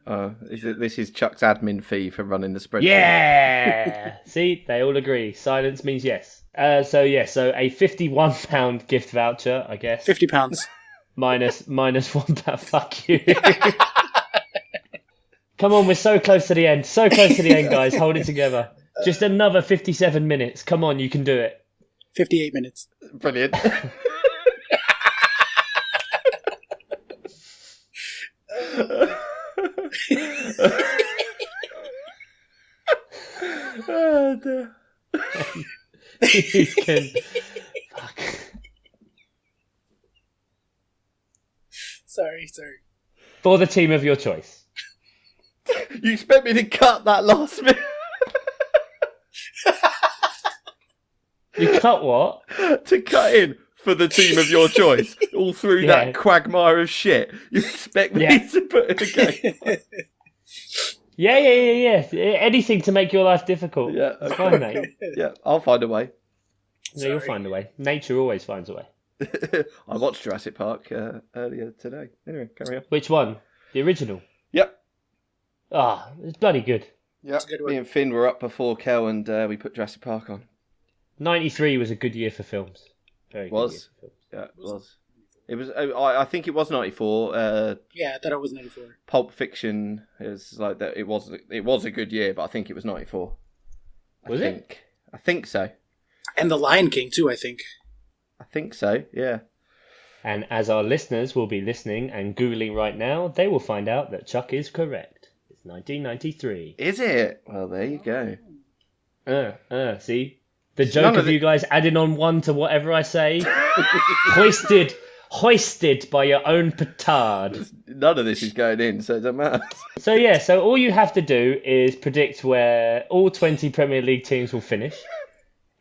This is Chuck's admin fee for running the spreadsheet. Yeah! See, they all agree. Silence means yes. So a £51 gift voucher, I guess. £50. minus £1. Fuck you. Come on, we're so close to the end. So close to the end, guys. Hold it together. Just another 57 minutes. Come on, you can do it. 58 minutes. Brilliant. Oh, dear. You can... Fuck. Sorry. For the team of your choice. You expect me to cut that last bit? You cut what? To cut in for the team of your choice, all through that quagmire of shit. You expect me to put it again? Yeah. Anything to make your life difficult. Yeah, it's fine, mate. Yeah, I'll find a way. No, you'll find a way. Nature always finds a way. I watched Jurassic Park earlier today. Anyway, carry on. Which one? The original? Yep. It's bloody good. Yeah, me and Finn were up before Kel and we put Jurassic Park on. 93 was a good year for films. Very good year for films. Yeah, it was. It was. I think it was 94. Yeah, I thought it was 94. Pulp Fiction is like that. It was a good year, but I think it was 94. Was it? I think so. And The Lion King too, I think. I think so. Yeah. And as our listeners will be listening and Googling right now, they will find out that Chuck is correct. It's 1993. Is it? Well, there you go. See? The joke of you guys adding on one to whatever I say. Hoisted by your own petard. None of this is going in, so it doesn't matter. So all you have to do is predict where all 20 Premier League teams will finish.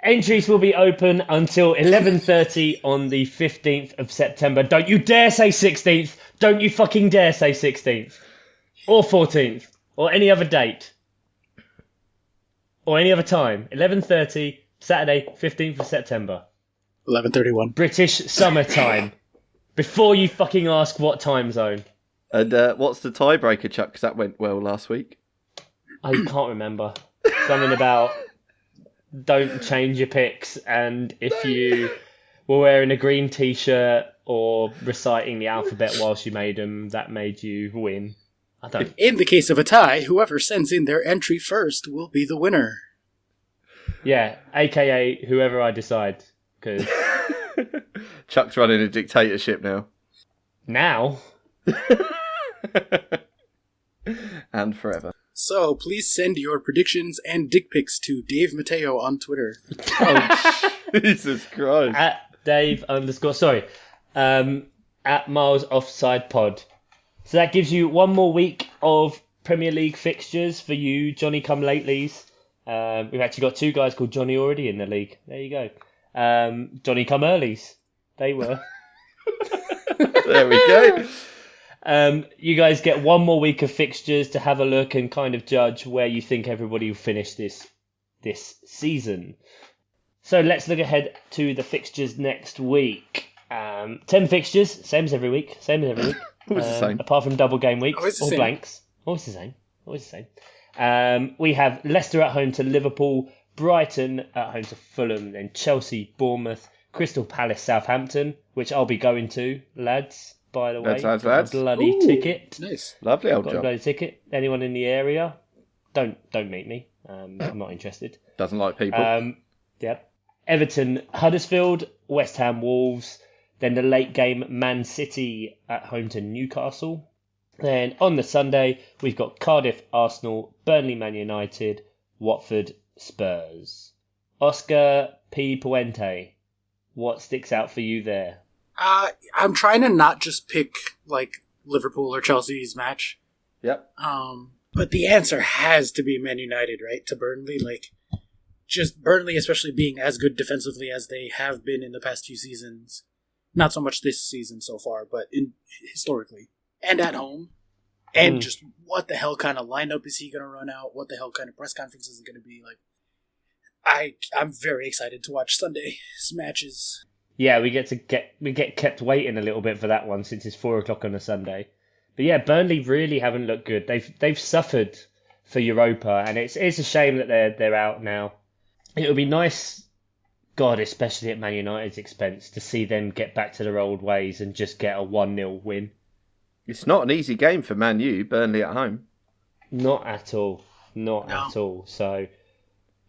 Entries will be open until 11:30 on the 15th of September. Don't you dare say 16th. Don't you fucking dare say 16th. Or 14th. Or any other date. Or any other time. 11:30, Saturday, 15th of September. 11:31. British summertime. Before you fucking ask what time zone. And what's the tiebreaker, Chuck? Because that went well last week. I can't remember. Something about don't change your picks, and if you were wearing a green t-shirt or reciting the alphabet whilst you made them, that made you win. I don't. In the case of a tie, whoever sends in their entry first will be the winner. Yeah, aka whoever I decide. Because Chuck's running a dictatorship now. Now? And forever. So, please send your predictions and dick pics to Dave Mateo on Twitter. Oh, Jesus Christ. At Dave at Miles Offside Pod. So that gives you one more week of Premier League fixtures for you Johnny come latelys. We've actually got two guys called Johnny already in the league. There you go. Johnny come earlies. They were. There we go. You guys get one more week of fixtures to have a look and kind of judge where you think everybody will finish this season. So let's look ahead to the fixtures next week. 10 fixtures, same as every week. Always the same. Apart from double game weeks or blanks. Always the same. We have Leicester at home to Liverpool, Brighton at home to Fulham, then Chelsea, Bournemouth, Crystal Palace, Southampton, which I'll be going to, lads. By the way, lads. Bloody ticket. Nice, lovely old job. Bloody ticket. Anyone in the area? Don't meet me. I'm not interested. Doesn't like people. Yep. Everton, Huddersfield, West Ham Wolves. Then the late game Man City at home to Newcastle. Then on the Sunday, we've got Cardiff Arsenal, Burnley Man United, Watford Spurs. Oscar P. Puente, what sticks out for you there? I'm trying to not just pick like Liverpool or Chelsea's match. Yep. But the answer has to be Man United, right? To Burnley, like just Burnley, especially being as good defensively as they have been in the past few seasons. Not so much this season so far, but historically and at home. And just what the hell kind of lineup is he going to run out? What the hell kind of press conference is it going to be like? I'm very excited to watch Sunday's matches. Yeah, we get kept waiting a little bit for that one since it's 4:00 on a Sunday. But yeah, Burnley really haven't looked good. They've suffered for Europa, and it's a shame that they're out now. It would be nice, God, especially at Man United's expense, to see them get back to their old ways and just get a 1-0 win. It's not an easy game for Man U, Burnley at home. Not at all. Not at all. So,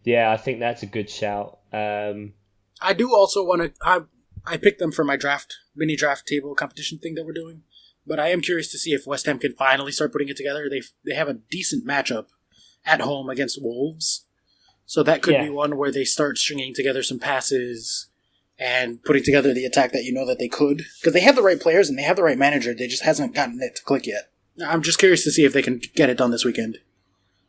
yeah, I think that's a good shout. I do also want to... I picked them for my mini draft table competition thing that we're doing. But I am curious to see if West Ham can finally start putting it together. They have a decent matchup at home against Wolves. So that could be one where they start stringing together some passes and putting together the attack that you know that they could. Because they have the right players and they have the right manager. They just hasn't gotten it to click yet. I'm just curious to see if they can get it done this weekend.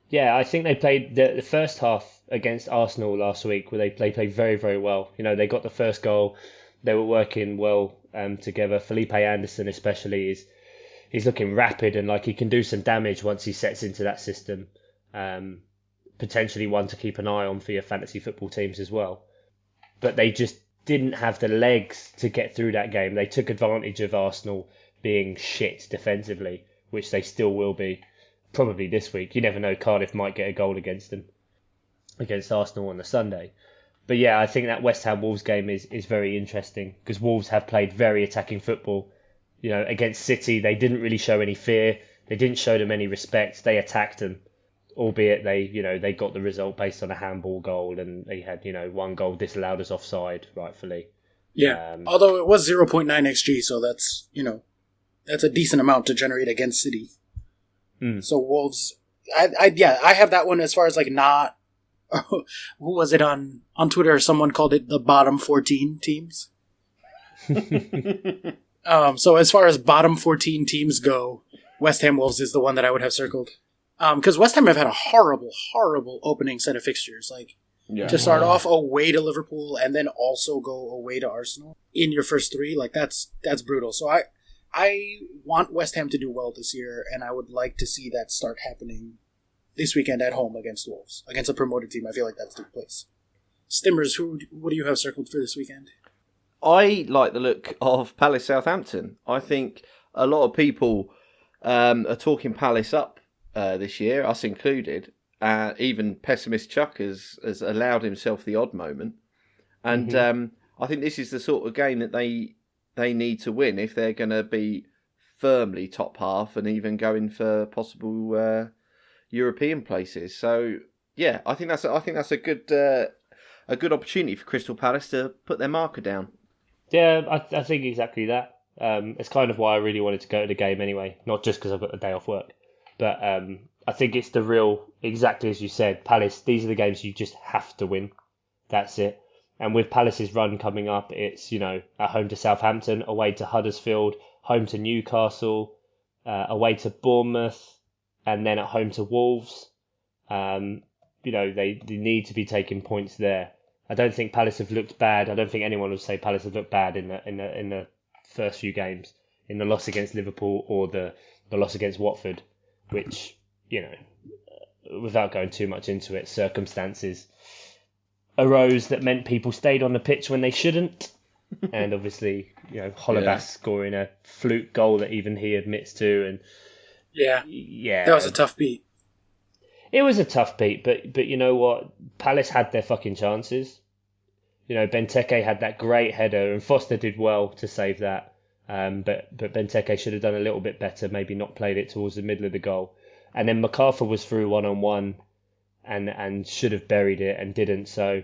Yeah, I think they played the first half against Arsenal last week where they played very, very well. You know, they got the first goal. They were working well together. Felipe Anderson especially he's looking rapid and like he can do some damage once he sets into that system. Potentially one to keep an eye on for your fantasy football teams as well. But they just didn't have the legs to get through that game. They took advantage of Arsenal being shit defensively, which they still will be probably this week. You never know, Cardiff might get a goal against them, against Arsenal on the Sunday. But yeah, I think that West Ham Wolves game is very interesting because Wolves have played very attacking football. You know, against City, they didn't really show any fear. They didn't show them any respect. They attacked them, albeit they got the result based on a handball goal and they had, one goal disallowed as offside, rightfully. Yeah, although it was 0.9 XG, so that's a decent amount to generate against City. So Wolves, I have that one as far as like not, who was it on Twitter? Someone called it the bottom 14 teams. So as far as bottom 14 teams go, West Ham Wolves is the one that I would have circled. Because West Ham have had a horrible, horrible opening set of fixtures. To start off away to Liverpool and then also go away to Arsenal in your first three, that's brutal. So I want West Ham to do well this year, and I would like to see that start happening this weekend at home against Wolves. Against a promoted team, I feel like that's the place. Stimmers, what do you have circled for this weekend? I like the look of Palace Southampton. I think a lot of people are talking Palace up this year, us included. Even pessimist Chuck has allowed himself the odd moment. And I think this is the sort of game that they need to win if they're going to be firmly top half and even going for possible European places. So yeah, I think that's a good opportunity for Crystal Palace to put their marker down. Yeah, I think exactly that. It's kind of why I really wanted to go to the game anyway, not just because I've got the day off work, but I think it's the real, exactly as you said, Palace. These are the games you just have to win. That's it. And with Palace's run coming up, it's at home to Southampton, away to Huddersfield, home to Newcastle, away to Bournemouth, and then at home to Wolves. They need to be taking points there. I don't think Palace have looked bad. I don't think anyone would say Palace have looked bad in the first few games, in the loss against Liverpool or the loss against Watford, which, without going too much into it, circumstances arose that meant people stayed on the pitch when they shouldn't. And obviously, Holebas scoring a fluke goal that even he admits to. And yeah, that was a tough beat. It was a tough beat, but you know what? Palace had their fucking chances. Benteke had that great header, and Foster did well to save that. But Benteke should have done a little bit better, maybe not played it towards the middle of the goal. And then MacArthur was through one-on-one and should have buried it and didn't. So,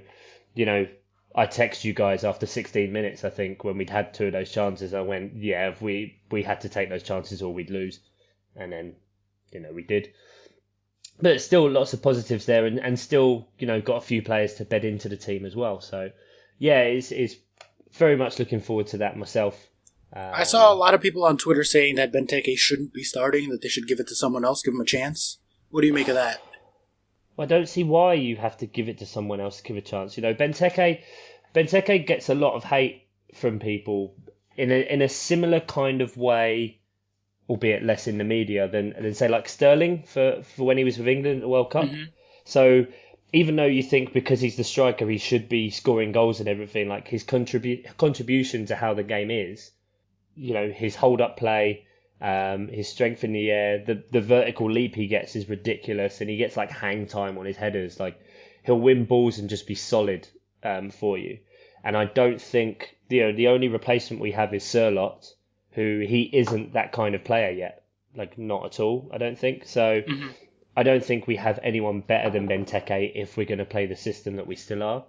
I text you guys after 16 minutes, I think, when we'd had 2 of those chances. I went, yeah, if we had to take those chances or we'd lose. And then, we did. But still lots of positives there and still, got a few players to bed into the team as well. So, yeah, it's very much looking forward to that myself. I saw a lot of people on Twitter saying that Benteke shouldn't be starting, that they should give it to someone else, give him a chance. What do you make of that? I don't see why you have to give it to someone else to give a chance. Benteke gets a lot of hate from people in a similar kind of way, albeit less in the media than say like Sterling for when he was with England at the World Cup. Mm-hmm. So even though you think because he's the striker he should be scoring goals and everything, like his contribution to how the game is, his hold up play, his strength in the air, the vertical leap he gets is ridiculous, and he gets like hang time on his headers. Like he'll win balls and just be solid for you. And I don't think the only replacement we have is Sørloth, who he isn't that kind of player yet. Like not at all, I don't think. So I don't think we have anyone better than Benteke if we're going to play the system that we still are.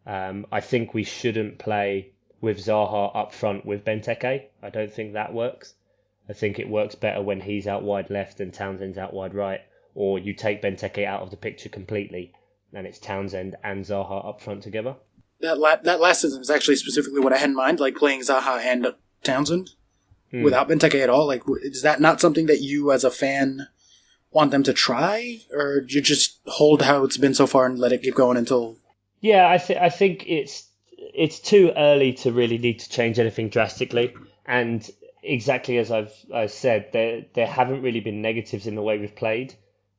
I think we shouldn't play with Zaha up front with Benteke. I don't think that works. I think it works better when he's out wide left and Townsend's out wide right, or you take Benteke out of the picture completely and it's Townsend and Zaha up front together. That last system is actually specifically what I had in mind, like playing Zaha and Townsend without Benteke at all. Like, is that not something that you as a fan want them to try, or do you just hold how it's been so far and let it keep going until? Yeah, I think it's too early to really need to change anything drastically, and exactly as I've said, there haven't really been negatives in the way we've played.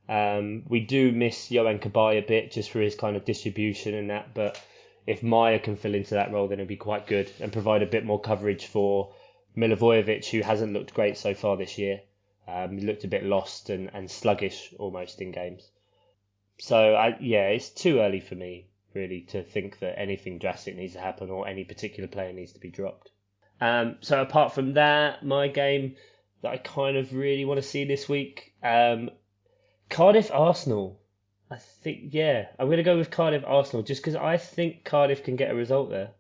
We do miss Yohan Cabaye a bit just for his kind of distribution and that, but if Maya can fill into that role, then it'd be quite good and provide a bit more coverage for Milivojevic, who hasn't looked great so far this year. He looked a bit lost and sluggish almost in games. So, it's too early for me, really, to think that anything drastic needs to happen or any particular player needs to be dropped. So apart from that, my game that I kind of really want to see this week, Cardiff-Arsenal. I think, I'm going to go with Cardiff-Arsenal just because I think Cardiff can get a result there.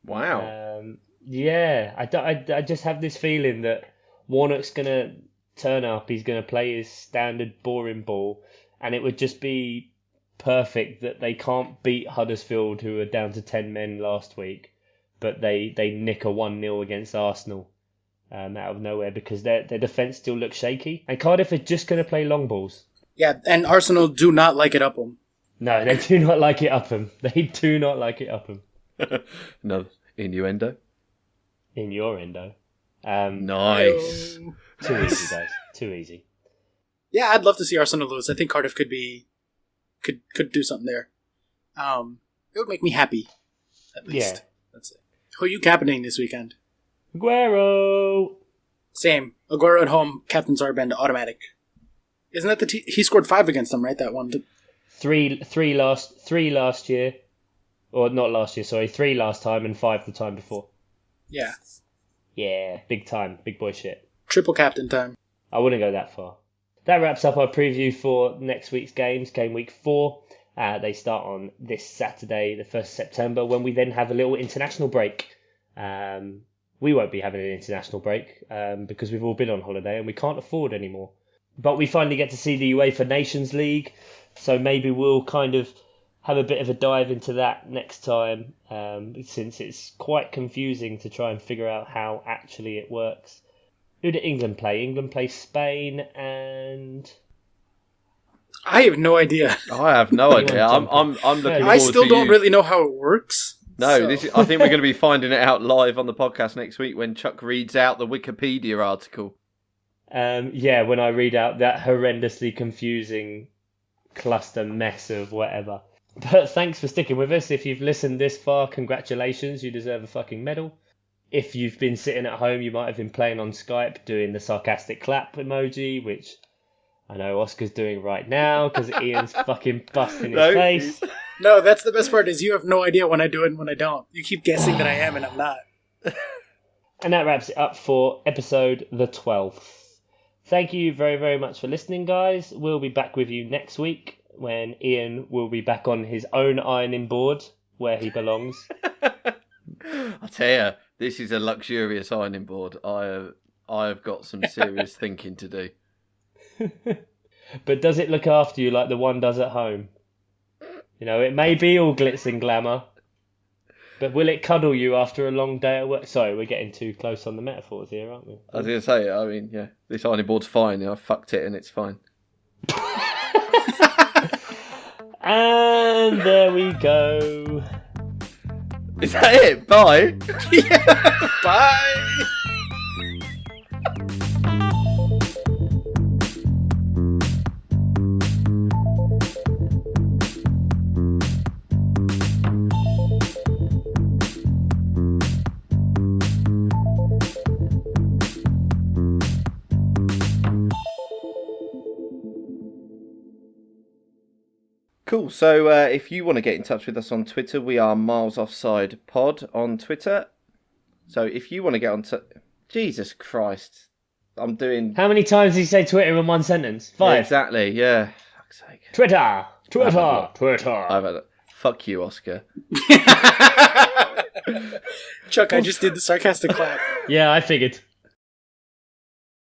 Wow. I just have this feeling that Warnock's going to turn up, he's going to play his standard boring ball, and it would just be perfect that they can't beat Huddersfield, who were down to 10 men last week, but they nick a 1-0 against Arsenal out of nowhere because their defence still looks shaky. And Cardiff are just going to play long balls. Yeah, and Arsenal do not like it up them. No, they do not like it up them. They do not like it up them. No, innuendo? In your endo. Nice. Too easy, guys. Too easy. Yeah, I'd love to see Arsenal lose. I think Cardiff could do something there. It would make me happy, at least. Yeah. That's it. Who are you captaining this weekend? Aguero! Same. Aguero at home, captain's armband, automatic. Isn't that he scored 5 against them, right? That one. Three last year. Or not last year, sorry. 3 last time and 5 the time before. Yeah. Yeah, big time. Big boy shit. Triple captain time. I wouldn't go that far. That wraps up our preview for next week's games, game week 4. They start on this Saturday, the 1st of September, when we then have a little international break. We won't be having an international break because we've all been on holiday and we can't afford any more. But we finally get to see the UEFA Nations League, so maybe we'll kind of have a bit of a dive into that next time, since it's quite confusing to try and figure out how actually it works. Who did England play? England play Spain and... I have no idea. I have no idea. I'm looking forward to I still don't really know how it works. No, so. I think we're going to be finding it out live on the podcast next week when Chuck reads out the Wikipedia article. When I read out that horrendously confusing cluster mess of whatever. But thanks for sticking with us. If you've listened this far, congratulations. You deserve a fucking medal. If you've been sitting at home, you might have been playing on Skype doing the sarcastic clap emoji, which I know Oscar's doing right now because Ian's fucking busting his face. No, that's the best part is you have no idea when I do it and when I don't. You keep guessing that I am and I'm not. And that wraps it up for episode the 12th. Thank you very, very much for listening, guys. We'll be back with you next week when Ian will be back on his own ironing board where he belongs. I tell you, this is a luxurious ironing board. I have got some serious thinking to do. But does it look after you like the one does at home? You know, it may be all glitz and glamour, but will it cuddle you after a long day at work? Sorry, we're getting too close on the metaphors here, aren't we? I was going to say, I mean, yeah, this ironing board's fine. I fucked it and it's fine. And there we go. Is that it? Bye. Yeah, bye. Cool. So if you want to get in touch with us on Twitter, we are Miles Offside Pod on Twitter. So if you want to get on Jesus Christ, I'm doing... How many times did you say Twitter in one sentence? 5. Yeah, exactly, yeah. Fuck's sake. Twitter. Fuck you, Oscar. Chuck, I just did the sarcastic clap. Yeah, I figured.